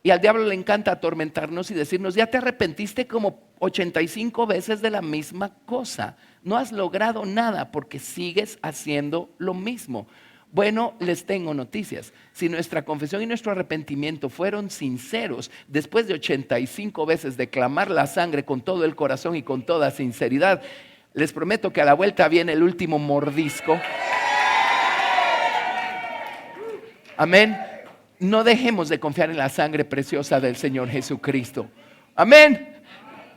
Y al diablo le encanta atormentarnos y decirnos: ya te arrepentiste como 85 veces de la misma cosa. No has logrado nada porque sigues haciendo lo mismo. Bueno, les tengo noticias. Si nuestra confesión y nuestro arrepentimiento fueron sinceros, después de 85 veces de clamar la sangre con todo el corazón y con toda sinceridad, les prometo que a la vuelta viene el último mordisco. Amén. No dejemos de confiar en la sangre preciosa del Señor Jesucristo. Amén.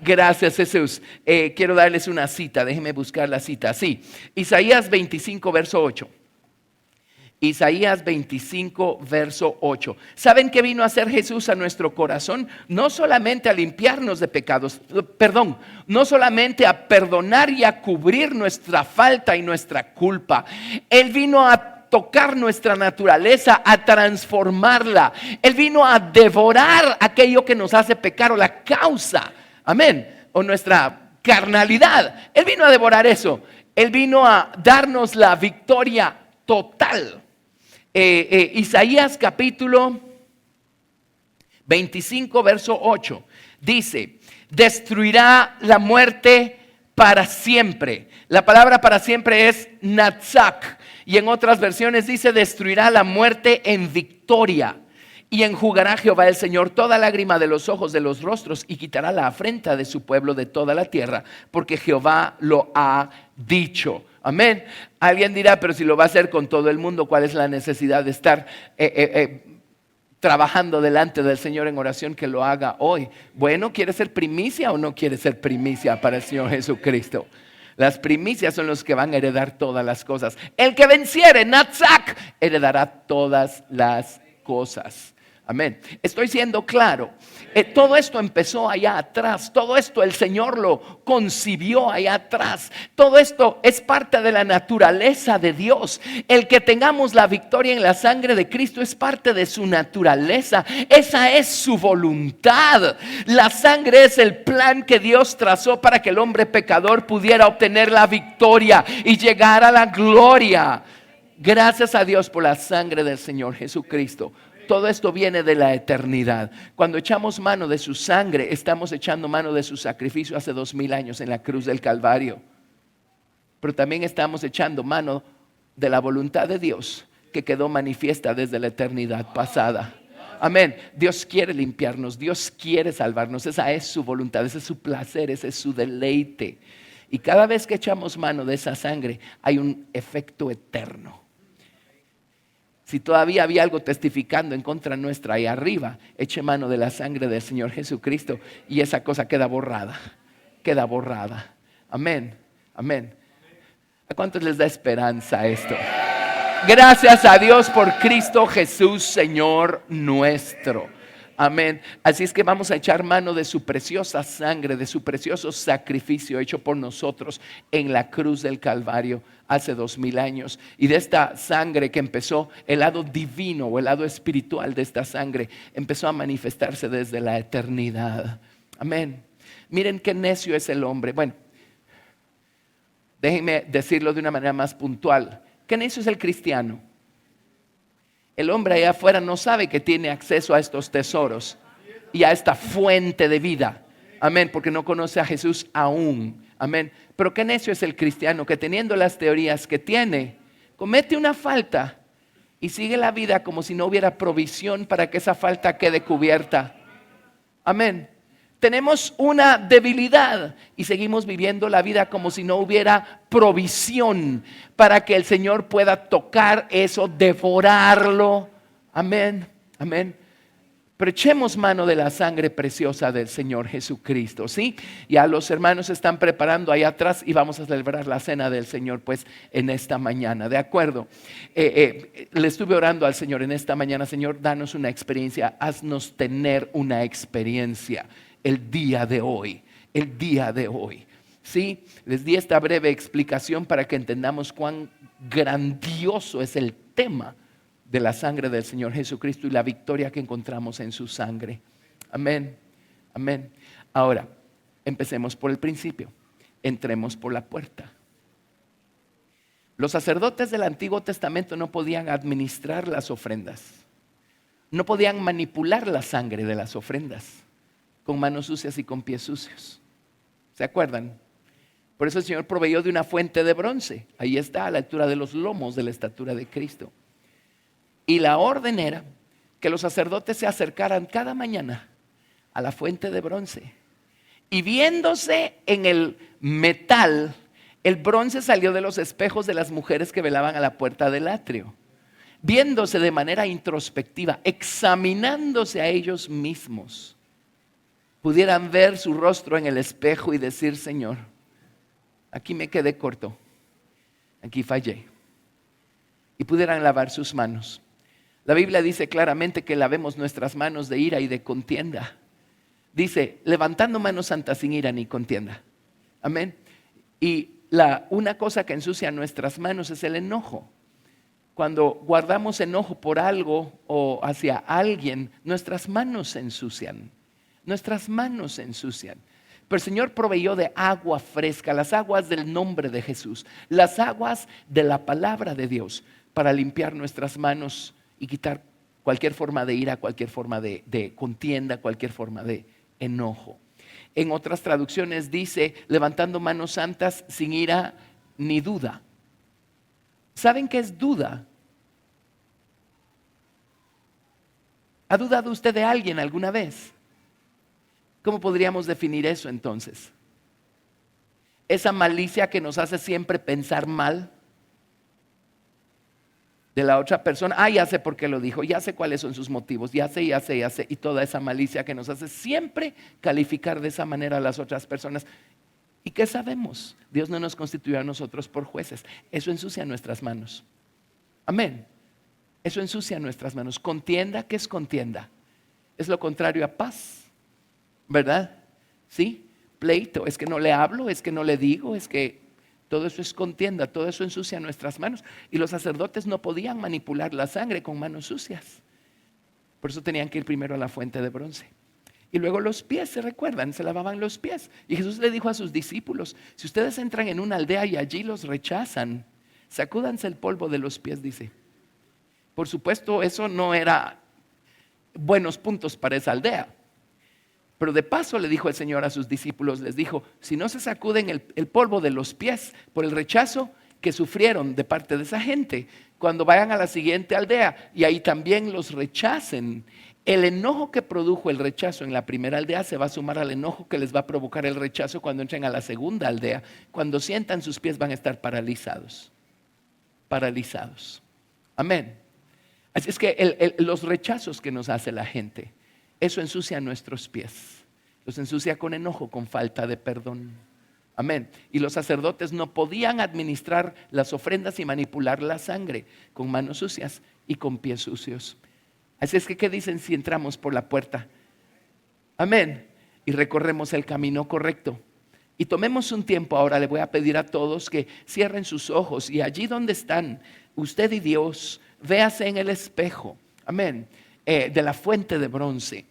Gracias, Jesús. Quiero darles una cita. Déjenme buscar la cita. Sí, Isaías 25, verso 8. Isaías 25, verso 8. ¿Saben qué vino a hacer Jesús a nuestro corazón? No solamente a limpiarnos de pecados, no solamente a perdonar y a cubrir nuestra falta y nuestra culpa. Él vino a tocar nuestra naturaleza, a transformarla. Él vino a devorar aquello que nos hace pecar o la causa, amén, o nuestra carnalidad. Él vino a devorar eso. Él vino a darnos la victoria total. Isaías capítulo 25, verso 8 dice: destruirá la muerte para siempre. La palabra para siempre es Natzak, y en otras versiones dice: destruirá la muerte en victoria. Y enjugará Jehová el Señor toda lágrima de los ojos de los rostros y quitará la afrenta de su pueblo de toda la tierra, porque Jehová lo ha dicho. Amén. Alguien dirá, pero si lo va a hacer con todo el mundo, ¿cuál es la necesidad de estar trabajando delante del Señor en oración que lo haga hoy? Bueno, ¿quiere ser primicia o no quiere ser primicia para el Señor Jesucristo? Las primicias son los que van a heredar todas las cosas. El que venciere, Natzak, heredará todas las cosas. Amén. Estoy siendo claro. Todo esto empezó allá atrás. Todo esto el Señor lo concibió allá atrás. Todo esto es parte de la naturaleza de Dios. El que tengamos la victoria en la sangre de Cristo es parte de su naturaleza. Esa es su voluntad. La sangre es el plan que Dios trazó para que el hombre pecador pudiera obtener la victoria y llegar a la gloria. Gracias a Dios por la sangre del Señor Jesucristo. Todo esto viene de la eternidad. Cuando echamos mano de su sangre, estamos echando mano de su sacrificio hace 2000 años en la cruz del Calvario. Pero también estamos echando mano de la voluntad de Dios que quedó manifiesta desde la eternidad pasada. Amén. Dios quiere limpiarnos, Dios quiere salvarnos. Esa es su voluntad, ese es su placer, ese es su deleite. Y cada vez que echamos mano de esa sangre, hay un efecto eterno. Si todavía había algo testificando en contra nuestra ahí arriba, eche mano de la sangre del Señor Jesucristo y esa cosa queda borrada. Queda borrada. Amén. Amén. ¿A cuántos les da esperanza esto? Gracias a Dios por Cristo Jesús, Señor nuestro. Amén. Así es que vamos a echar mano de su preciosa sangre, de su precioso sacrificio hecho por nosotros en la cruz del Calvario hace 2000 años. Y de esta sangre que empezó, el lado divino o el lado espiritual de esta sangre empezó a manifestarse desde la eternidad. Amén. Miren qué necio es el hombre. Bueno, déjenme decirlo de una manera más puntual. ¿Qué necio es el cristiano? El hombre allá afuera no sabe que tiene acceso a estos tesoros y a esta fuente de vida. Amén, porque no conoce a Jesús aún. Amén. Pero qué necio es el cristiano que teniendo las teorías que tiene, comete una falta y sigue la vida como si no hubiera provisión para que esa falta quede cubierta. Amén. Tenemos una debilidad y seguimos viviendo la vida como si no hubiera provisión para que el Señor pueda tocar eso, devorarlo. Amén, amén. Pero echemos mano de la sangre preciosa del Señor Jesucristo, ¿sí? Ya los hermanos se están preparando allá atrás y vamos a celebrar la cena del Señor pues en esta mañana, ¿de acuerdo? Le estuve orando al Señor en esta mañana. Señor, danos una experiencia, haznos tener una experiencia el día de hoy, ¿sí? Les di esta breve explicación para que entendamos cuán grandioso es el tema de la sangre del Señor Jesucristo y la victoria que encontramos en su sangre. Amén, amén. Ahora, empecemos por el principio, entremos por la puerta. Los sacerdotes del Antiguo Testamento no podían administrar las ofrendas, no podían manipular la sangre de las ofrendas con manos sucias y con pies sucios. ¿Se acuerdan? Por eso el Señor proveyó de una fuente de bronce. Ahí está, a la altura de los lomos de la estatura de Cristo. Y la orden era que los sacerdotes se acercaran cada mañana a la fuente de bronce. Y viéndose en el metal, el bronce salió de los espejos de las mujeres que velaban a la puerta del atrio. Viéndose de manera introspectiva, examinándose a ellos mismos, pudieran ver su rostro en el espejo y decir: Señor, aquí me quedé corto, aquí fallé. Y pudieran lavar sus manos. La Biblia dice claramente que lavemos nuestras manos de ira y de contienda. Dice, levantando manos santas sin ira ni contienda. Amén. Y una cosa que ensucia nuestras manos es el enojo. Cuando guardamos enojo por algo o hacia alguien, nuestras manos se ensucian. Nuestras manos se ensucian. Pero el Señor proveyó de agua fresca, las aguas del nombre de Jesús, las aguas de la palabra de Dios, para limpiar nuestras manos y quitar cualquier forma de ira, cualquier forma de contienda, cualquier forma de enojo. En otras traducciones dice, levantando manos santas sin ira ni duda. ¿Saben qué es duda? ¿Ha dudado usted de alguien alguna vez? ¿Cómo podríamos definir eso entonces? Esa malicia que nos hace siempre pensar mal de la otra persona. Ya sé por qué lo dijo, ya sé cuáles son sus motivos, ya sé. Y toda esa malicia que nos hace siempre calificar de esa manera a las otras personas. ¿Y qué sabemos? Dios no nos constituyó a nosotros por jueces. Eso ensucia nuestras manos. Amén. Eso ensucia nuestras manos. Contienda, ¿qué es contienda? Es lo contrario a paz, ¿verdad? ¿Sí? Pleito, es que no le hablo, es que no le digo, es que todo eso es contienda, todo eso ensucia nuestras manos. Y los sacerdotes no podían manipular la sangre con manos sucias. Por eso tenían que ir primero a la fuente de bronce. Y luego los pies, ¿se recuerdan? Se lavaban los pies. Y Jesús le dijo a sus discípulos, si ustedes entran en una aldea y allí los rechazan, sacúdanse el polvo de los pies, dice. Por supuesto, eso no era buenos puntos para esa aldea. Pero de paso le dijo el Señor a sus discípulos, les dijo, si no se sacuden el polvo de los pies por el rechazo que sufrieron de parte de esa gente, cuando vayan a la siguiente aldea y ahí también los rechacen, el enojo que produjo el rechazo en la primera aldea se va a sumar al enojo que les va a provocar el rechazo cuando entren a la segunda aldea. Cuando sientan sus pies van a estar paralizados. Paralizados. Amén. Así es que los rechazos que nos hace la gente, eso ensucia nuestros pies. Los ensucia con enojo, con falta de perdón. Amén. Y los sacerdotes no podían administrar las ofrendas y manipular la sangre con manos sucias y con pies sucios. Así es que, ¿qué dicen si entramos por la puerta? Amén. Y recorremos el camino correcto. Y tomemos un tiempo ahora, le voy a pedir a todos que cierren sus ojos y allí donde están, usted y Dios, véase en el espejo, amén, de la fuente de bronce.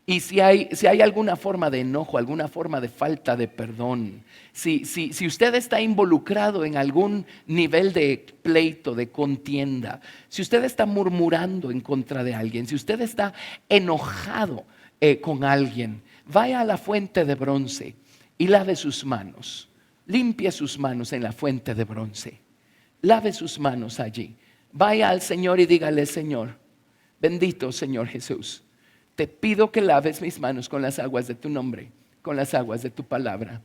Y si hay alguna forma de enojo, alguna forma de falta de perdón, si usted está involucrado en algún nivel de pleito, de contienda, si usted está murmurando en contra de alguien, si usted está enojado con alguien, vaya a la fuente de bronce y lave sus manos, limpie sus manos en la fuente de bronce, lave sus manos allí. Vaya al Señor y dígale, Señor, bendito Señor Jesús, te pido que laves mis manos con las aguas de tu nombre, con las aguas de tu palabra.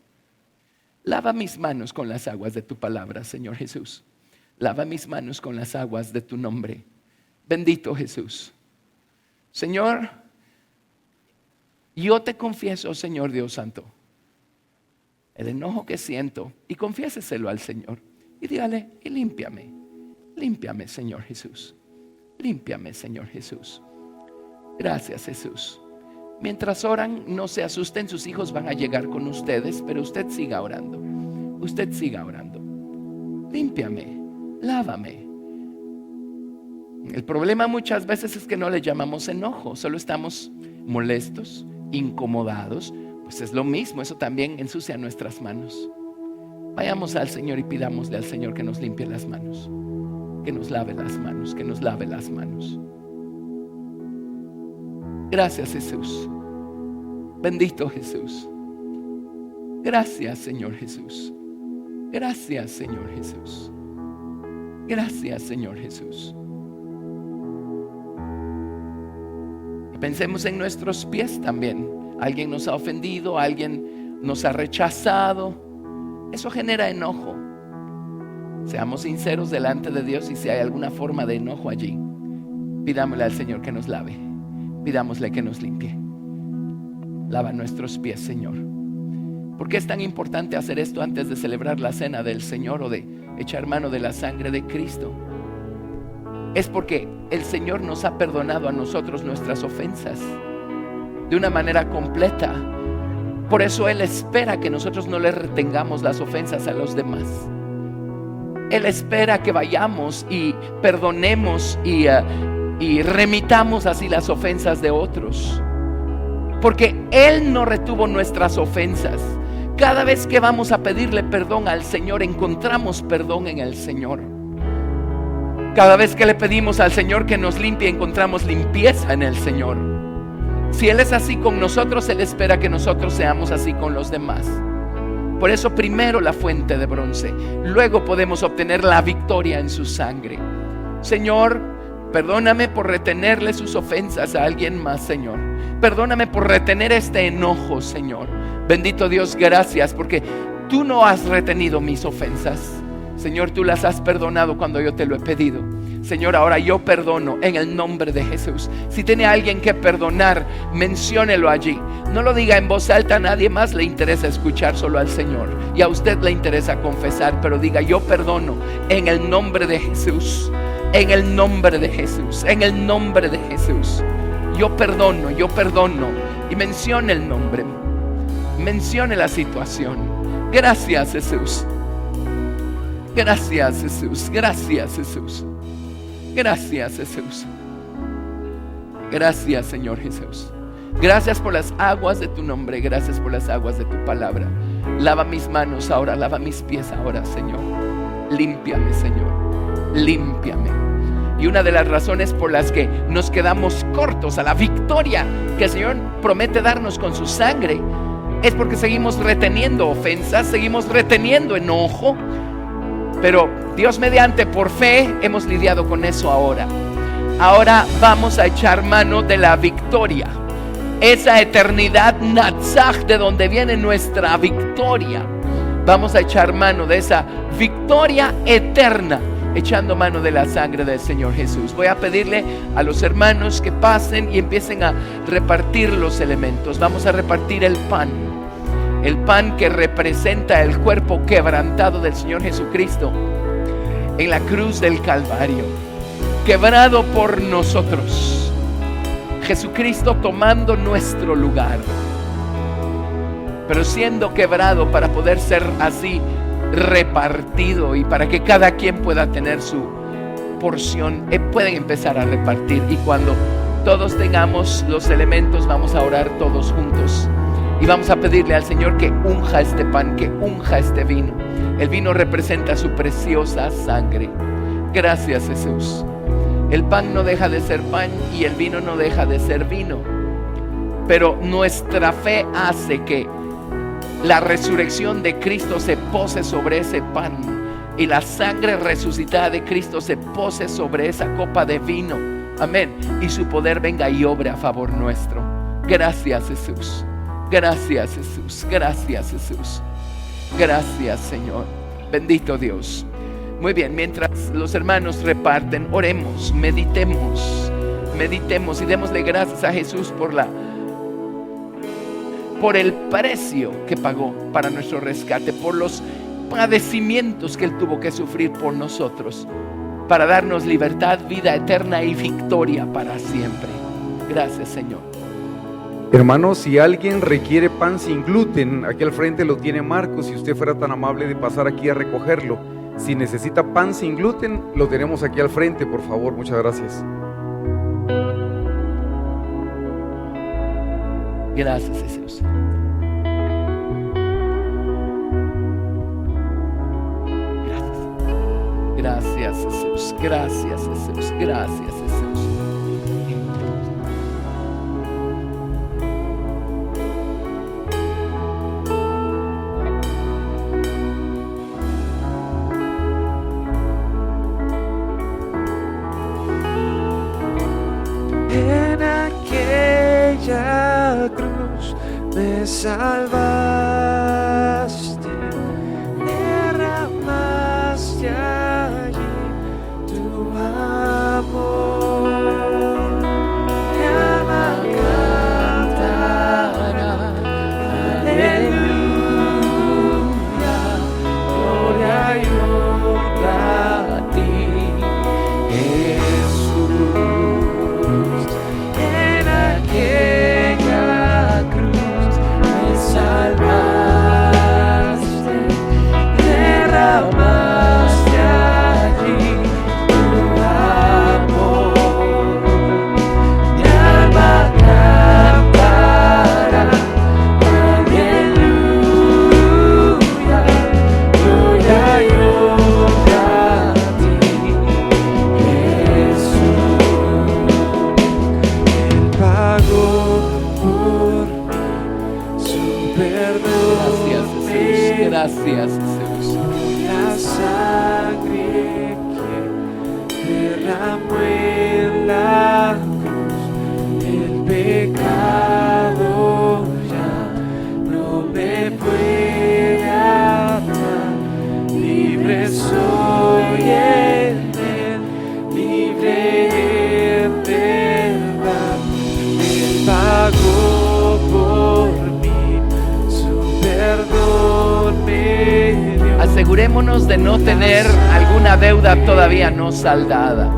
Lava mis manos con las aguas de tu palabra, Señor Jesús. Lava mis manos con las aguas de tu nombre. Bendito Jesús. Señor, yo te confieso, Señor Dios Santo, el enojo que siento, y confiéseselo al Señor. Y dígale, y límpiame. Límpiame, Señor Jesús. Límpiame, Señor Jesús. Gracias, Jesús. Mientras oran, no se asusten, sus hijos van a llegar con ustedes, pero usted siga orando. Usted siga orando. Límpiame, lávame. El problema muchas veces es que no le llamamos enojo, solo estamos molestos, incomodados. Pues es lo mismo, eso también ensucia nuestras manos. Vayamos al Señor y pidámosle al Señor que nos limpie las manos, que nos lave las manos, que nos lave las manos. Gracias, Jesús. Bendito Jesús. Gracias, Señor Jesús. Gracias, Señor Jesús. Gracias, Señor Jesús. Y pensemos en nuestros pies también. Alguien nos ha ofendido, alguien nos ha rechazado. Eso genera enojo. Seamos sinceros delante de Dios y si hay alguna forma de enojo allí, pidámosle al Señor que nos lave. Pidámosle que nos limpie. Lava nuestros pies, Señor. ¿Por qué es tan importante hacer esto antes de celebrar la cena del Señor o de echar mano de la sangre de Cristo? Es porque el Señor nos ha perdonado a nosotros nuestras ofensas de una manera completa. Por eso Él espera que nosotros no le retengamos las ofensas a los demás. Él espera que vayamos y perdonemos y remitamos así las ofensas de otros, porque Él no retuvo nuestras ofensas. Cada vez que vamos a pedirle perdón al Señor, encontramos perdón en el Señor. Cada vez que le pedimos al Señor que nos limpie, encontramos limpieza en el Señor. Si Él es así con nosotros, Él espera que nosotros seamos así con los demás. Por eso primero la fuente de bronce, luego podemos obtener la victoria en su sangre. Señor, Perdóname por retenerle sus ofensas a alguien más, Señor. Perdóname por retener este enojo, Señor. Bendito Dios, gracias porque tú no has retenido mis ofensas. Señor, tú las has perdonado cuando yo te lo he pedido. Señor, ahora yo perdono en el nombre de Jesús. Si tiene alguien que perdonar, menciónelo allí. No lo diga en voz alta, a nadie más le interesa escuchar, solo al Señor. Y a usted le interesa confesar, pero diga: yo perdono en el nombre de Jesús. En el nombre de Jesús, en el nombre de Jesús. Yo perdono. Y mencione el nombre, mencione la situación. Gracias, Jesús. Gracias, Jesús. Gracias, Jesús. Gracias, Jesús. Gracias, Señor Jesús. Gracias por las aguas de tu nombre. Gracias por las aguas de tu palabra. Lava mis manos ahora, lava mis pies ahora, Señor. Límpiame, Señor. Límpiame. Y una de las razones por las que nos quedamos cortos a la victoria que el Señor promete darnos con su sangre es porque seguimos reteniendo ofensas, seguimos reteniendo enojo. Pero Dios mediante, por fe, hemos lidiado con eso ahora. Ahora vamos a echar mano de la victoria. Esa eternidad Natzach, de donde viene nuestra victoria. Vamos a echar mano de esa victoria eterna, echando mano de la sangre del Señor Jesús. Voy a pedirle a los hermanos que pasen y empiecen a repartir los elementos. Vamos a repartir el pan. El pan que representa el cuerpo quebrantado del Señor Jesucristo en la cruz del Calvario, quebrado por nosotros. Jesucristo tomando nuestro lugar, pero siendo quebrado para poder ser así repartido y para que cada quien pueda tener su porción. Pueden empezar a repartir, y cuando todos tengamos los elementos vamos a orar todos juntos. Y vamos a pedirle al Señor que unja este pan, que unja este vino. El vino representa su preciosa sangre. Gracias, Jesús. El pan no deja de ser pan y el vino no deja de ser vino. Pero nuestra fe hace que la resurrección de Cristo se pose sobre ese pan y la sangre resucitada de Cristo se pose sobre esa copa de vino. Amén. Y su poder venga y obre a favor nuestro. Gracias, Jesús. Gracias, Jesús. Gracias, Jesús. Gracias, Señor. Bendito Dios. Muy bien, mientras los hermanos reparten, oremos, meditemos y démosle gracias a Jesús por el precio que pagó para nuestro rescate, por los padecimientos que Él tuvo que sufrir por nosotros, para darnos libertad, vida eterna y victoria para siempre. Gracias, Señor. Hermanos, si alguien requiere pan sin gluten, aquí al frente lo tiene Marcos. Si usted fuera tan amable de pasar aquí a recogerlo. Si necesita pan sin gluten, lo tenemos aquí al frente, por favor. Muchas gracias. Gracias, Jesús. Gracias, Jesús. Gracias, Jesús. Gracias, Jesús. En aquella cruz me salvaste, derramaste allí tu amor. Mi alma cantará, aleluya, gloria y honra a ti, Jesús. En aquella cruz me salvaste, derramaste allí tu amor. Mi alma cantará, aleluya, gloria y honra a ti, Jesús. Él pagó por mí su perdón. Gracias, Jesús. La sangre que derramó el pecado ya no me puede atar. Libre soy en él, libre en verdad. Él pagó por mí, su perdón me dio. Asegurémonos de no tener alguna deuda todavía no saldada.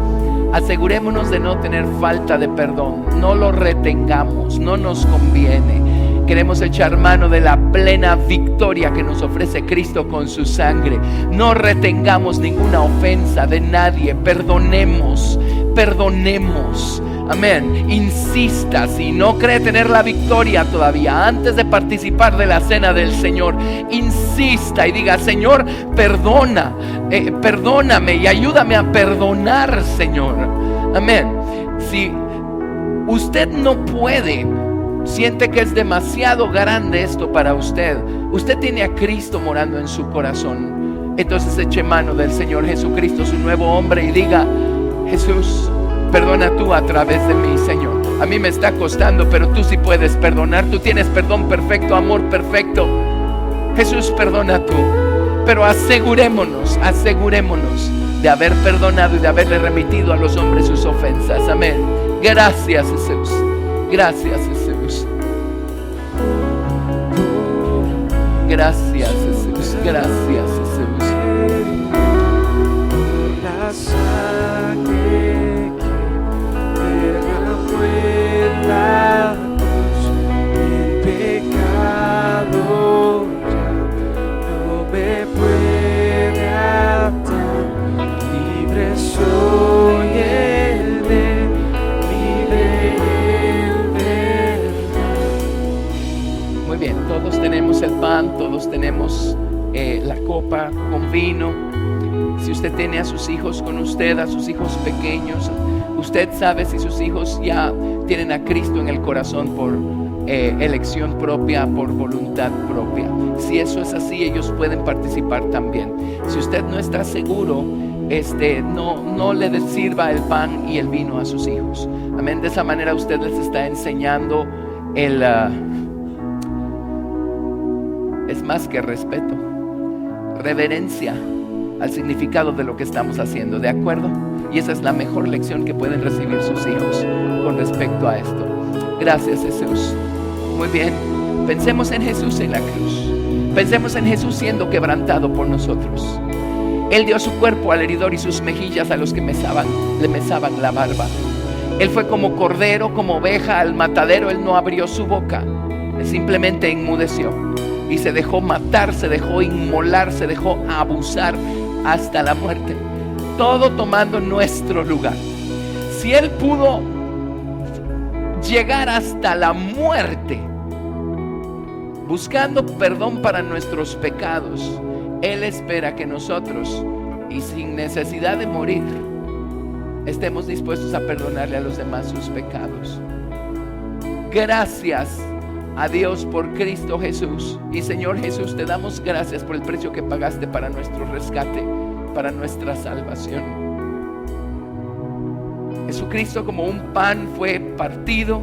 Asegurémonos de no tener falta de perdón. No lo retengamos, no nos conviene. Queremos echar mano de la plena victoria que nos ofrece Cristo con su sangre. No retengamos ninguna ofensa de nadie. Perdonemos. Amén. Insista, si no cree tener la victoria todavía, antes de participar de la cena del Señor, insista y diga: Señor, perdóname y ayúdame a perdonar, Señor. Amén. Si usted no puede, siente que es demasiado grande esto para usted, usted tiene a Cristo morando en su corazón, entonces eche mano del Señor Jesucristo, su nuevo hombre, y diga: Jesús, perdona tú a través de mí, Señor. A mí me está costando, pero tú sí puedes perdonar. Tú tienes perdón perfecto, amor perfecto. Jesús, perdona tú. Pero asegurémonos de haber perdonado y de haberle remitido a los hombres sus ofensas. Amén. Gracias, Jesús. Gracias, Jesús. Gracias, Jesús. Gracias, Jesús. La sangre que derramó en la cruz, el pecado ya no me puede atar. Libre soy en él, libre en verdad. Muy bien, todos tenemos el pan, todos tenemos la copa con vino. Si usted tiene a sus hijos con usted, a sus hijos pequeños, usted sabe si sus hijos ya tienen a Cristo en el corazón por elección propia, por voluntad propia. Si eso es así, ellos pueden participar también. Si usted no está seguro, no le sirva el pan y el vino a sus hijos. Amén. De esa manera usted les está enseñando es más que respeto, reverencia al significado de lo que estamos haciendo, ¿de acuerdo? Y esa es la mejor lección que pueden recibir sus hijos con respecto a esto. Gracias, Jesús. Muy bien, pensemos en Jesús en la cruz. Pensemos en Jesús siendo quebrantado por nosotros. Él dio su cuerpo al heridor y sus mejillas a los que le mesaban la barba. Él fue como cordero, como oveja al matadero. Él no abrió su boca, él simplemente enmudeció y se dejó matar, se dejó inmolar, se dejó abusar hasta la muerte, todo tomando nuestro lugar. Si Él pudo llegar hasta la muerte buscando perdón para nuestros pecados, Él espera que nosotros, y sin necesidad de morir, estemos dispuestos a perdonarle a los demás sus pecados. Gracias a Dios por Cristo Jesús. Y Señor Jesús, te damos gracias por el precio que pagaste para nuestro rescate, para nuestra salvación. Jesucristo, como un pan, fue partido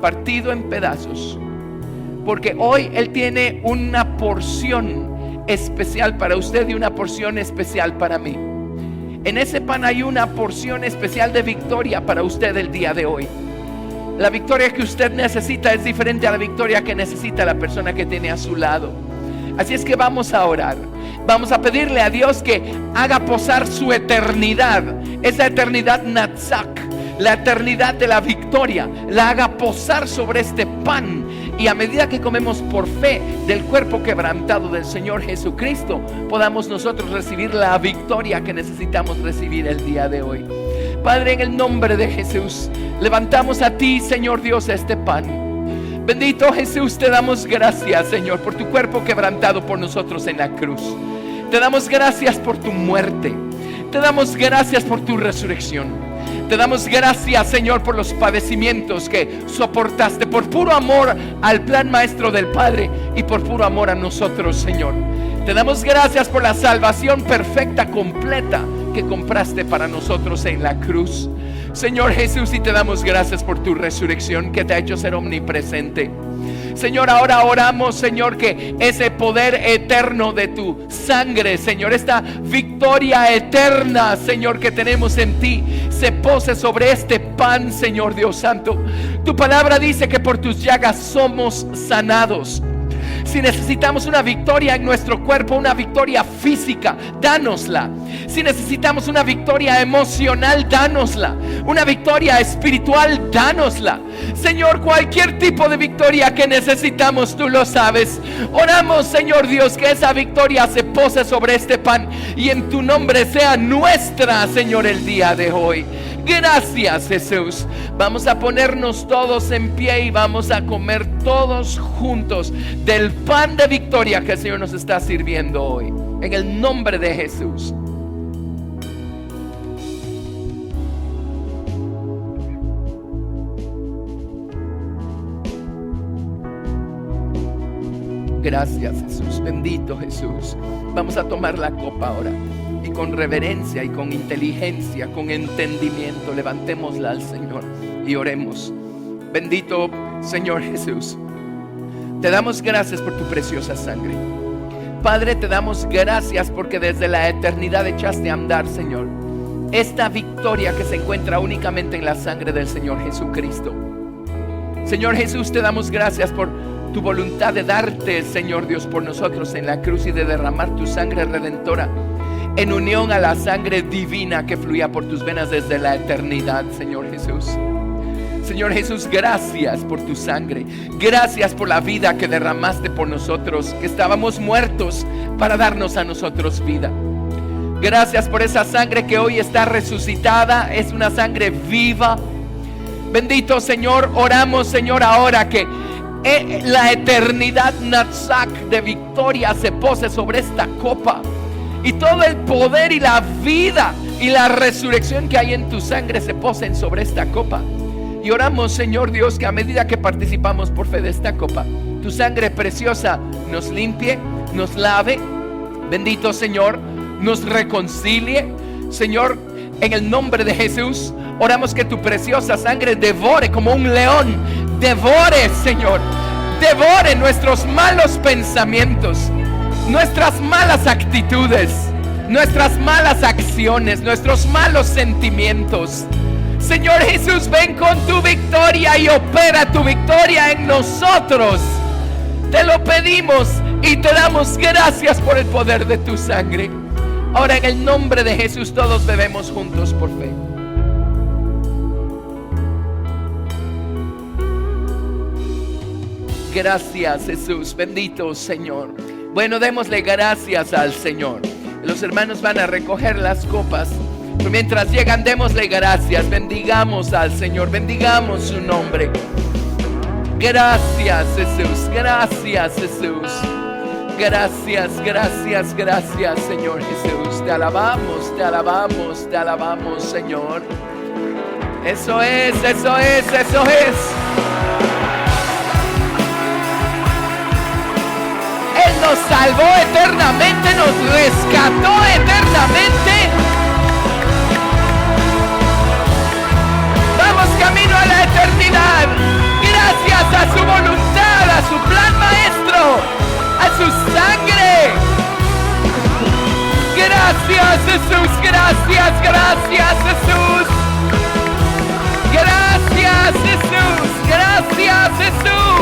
en pedazos, porque hoy Él tiene una porción especial para usted y una porción especial para mí. En ese pan hay una porción especial de victoria para usted el día de hoy. La victoria que usted necesita es diferente a la victoria que necesita la persona que tiene a su lado. Así es que vamos a orar. Vamos a pedirle a Dios que haga posar su eternidad, esa eternidad Natzak, la eternidad de la victoria, la haga posar sobre este pan. Y a medida que comemos por fe del cuerpo quebrantado del Señor Jesucristo, podamos nosotros recibir la victoria que necesitamos recibir el día de hoy. Padre, en el nombre de Jesús, levantamos a ti, Señor Dios, este pan. Bendito Jesús, te damos gracias, Señor, por tu cuerpo quebrantado por nosotros en la cruz. Te damos gracias por tu muerte. Te damos gracias por tu resurrección. Te damos gracias, Señor, por los padecimientos que soportaste, por puro amor al plan maestro del Padre y por puro amor a nosotros, Señor. Te damos gracias por la salvación perfecta, completa, que compraste para nosotros en la cruz. Señor Jesús, y te damos gracias por tu resurrección que te ha hecho ser omnipresente. Señor, ahora oramos, Señor, que ese poder eterno de tu sangre, Señor, esta victoria eterna, Señor, que tenemos en ti, se pose sobre este pan, Señor Dios Santo. Tu palabra dice que por tus llagas somos sanados. Si necesitamos una victoria en nuestro cuerpo, una victoria física, dánosla. Si necesitamos una victoria emocional, dánosla. Una victoria espiritual, dánosla. Señor, cualquier tipo de victoria que necesitamos, tú lo sabes. Oramos, Señor Dios, que esa victoria se pose sobre este pan y en tu nombre sea nuestra, Señor, el día de hoy. Gracias, Jesús. Vamos a ponernos todos en pie y vamos a comer todos juntos del pan de victoria que el Señor nos está sirviendo hoy. En el nombre de Jesús. Gracias, Jesús. Bendito Jesús. Vamos a tomar la copa ahora. Y con reverencia y con inteligencia, con entendimiento, levantémosla al Señor y oremos. Bendito Señor Jesús, te damos gracias por tu preciosa sangre. Padre, te damos gracias porque desde la eternidad echaste a andar, Señor, esta victoria que se encuentra únicamente en la sangre del Señor Jesucristo. Señor Jesús, te damos gracias por tu voluntad de darte, Señor Dios, por nosotros en la cruz y de derramar tu sangre redentora en unión a la sangre divina que fluía por tus venas desde la eternidad, Señor Jesús. Señor Jesús, gracias por tu sangre. Gracias por la vida que derramaste por nosotros, que estábamos muertos para darnos a nosotros vida. Gracias por esa sangre que hoy está resucitada. Es una sangre viva. Bendito Señor, oramos, Señor, ahora que la eternidad Natsak de victoria se pose sobre esta copa. Y todo el poder y la vida y la resurrección que hay en tu sangre se posen sobre esta copa. Y oramos, Señor Dios, que a medida que participamos por fe de esta copa, tu sangre preciosa nos limpie, nos lave. Bendito Señor, nos reconcilie. Señor, en el nombre de Jesús, oramos que tu preciosa sangre devore como un león. Devore, Señor, devore nuestros malos pensamientos, nuestras malas actitudes, nuestras malas acciones, nuestros malos sentimientos. Señor Jesús, ven con tu victoria y opera tu victoria en nosotros. Te lo pedimos y te damos gracias por el poder de tu sangre. Ahora en el nombre de Jesús todos bebemos juntos por fe. Gracias, Jesús, bendito Señor. Bueno, démosle gracias al Señor. Los hermanos van a recoger las copas. Pero mientras llegan, démosle gracias. Bendigamos al Señor, bendigamos su nombre. Gracias, Jesús, gracias, Jesús. Gracias, gracias, gracias, Señor Jesús. Te alabamos, te alabamos, te alabamos, Señor. Eso es, eso es, eso es. Él nos salvó eternamente, nos rescató eternamente. Vamos camino a la eternidad. Gracias a su voluntad, a su plan maestro, a su sangre. Gracias, Jesús, gracias, gracias, Jesús. Gracias, Jesús, gracias, Jesús.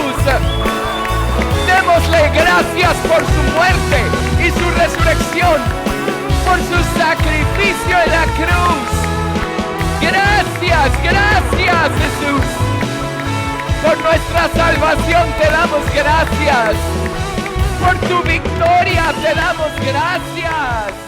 Démosle gracias por su muerte y su resurrección, por su sacrificio en la cruz. Gracias, gracias, Jesús. Por nuestra salvación te damos gracias. Por tu victoria te damos gracias.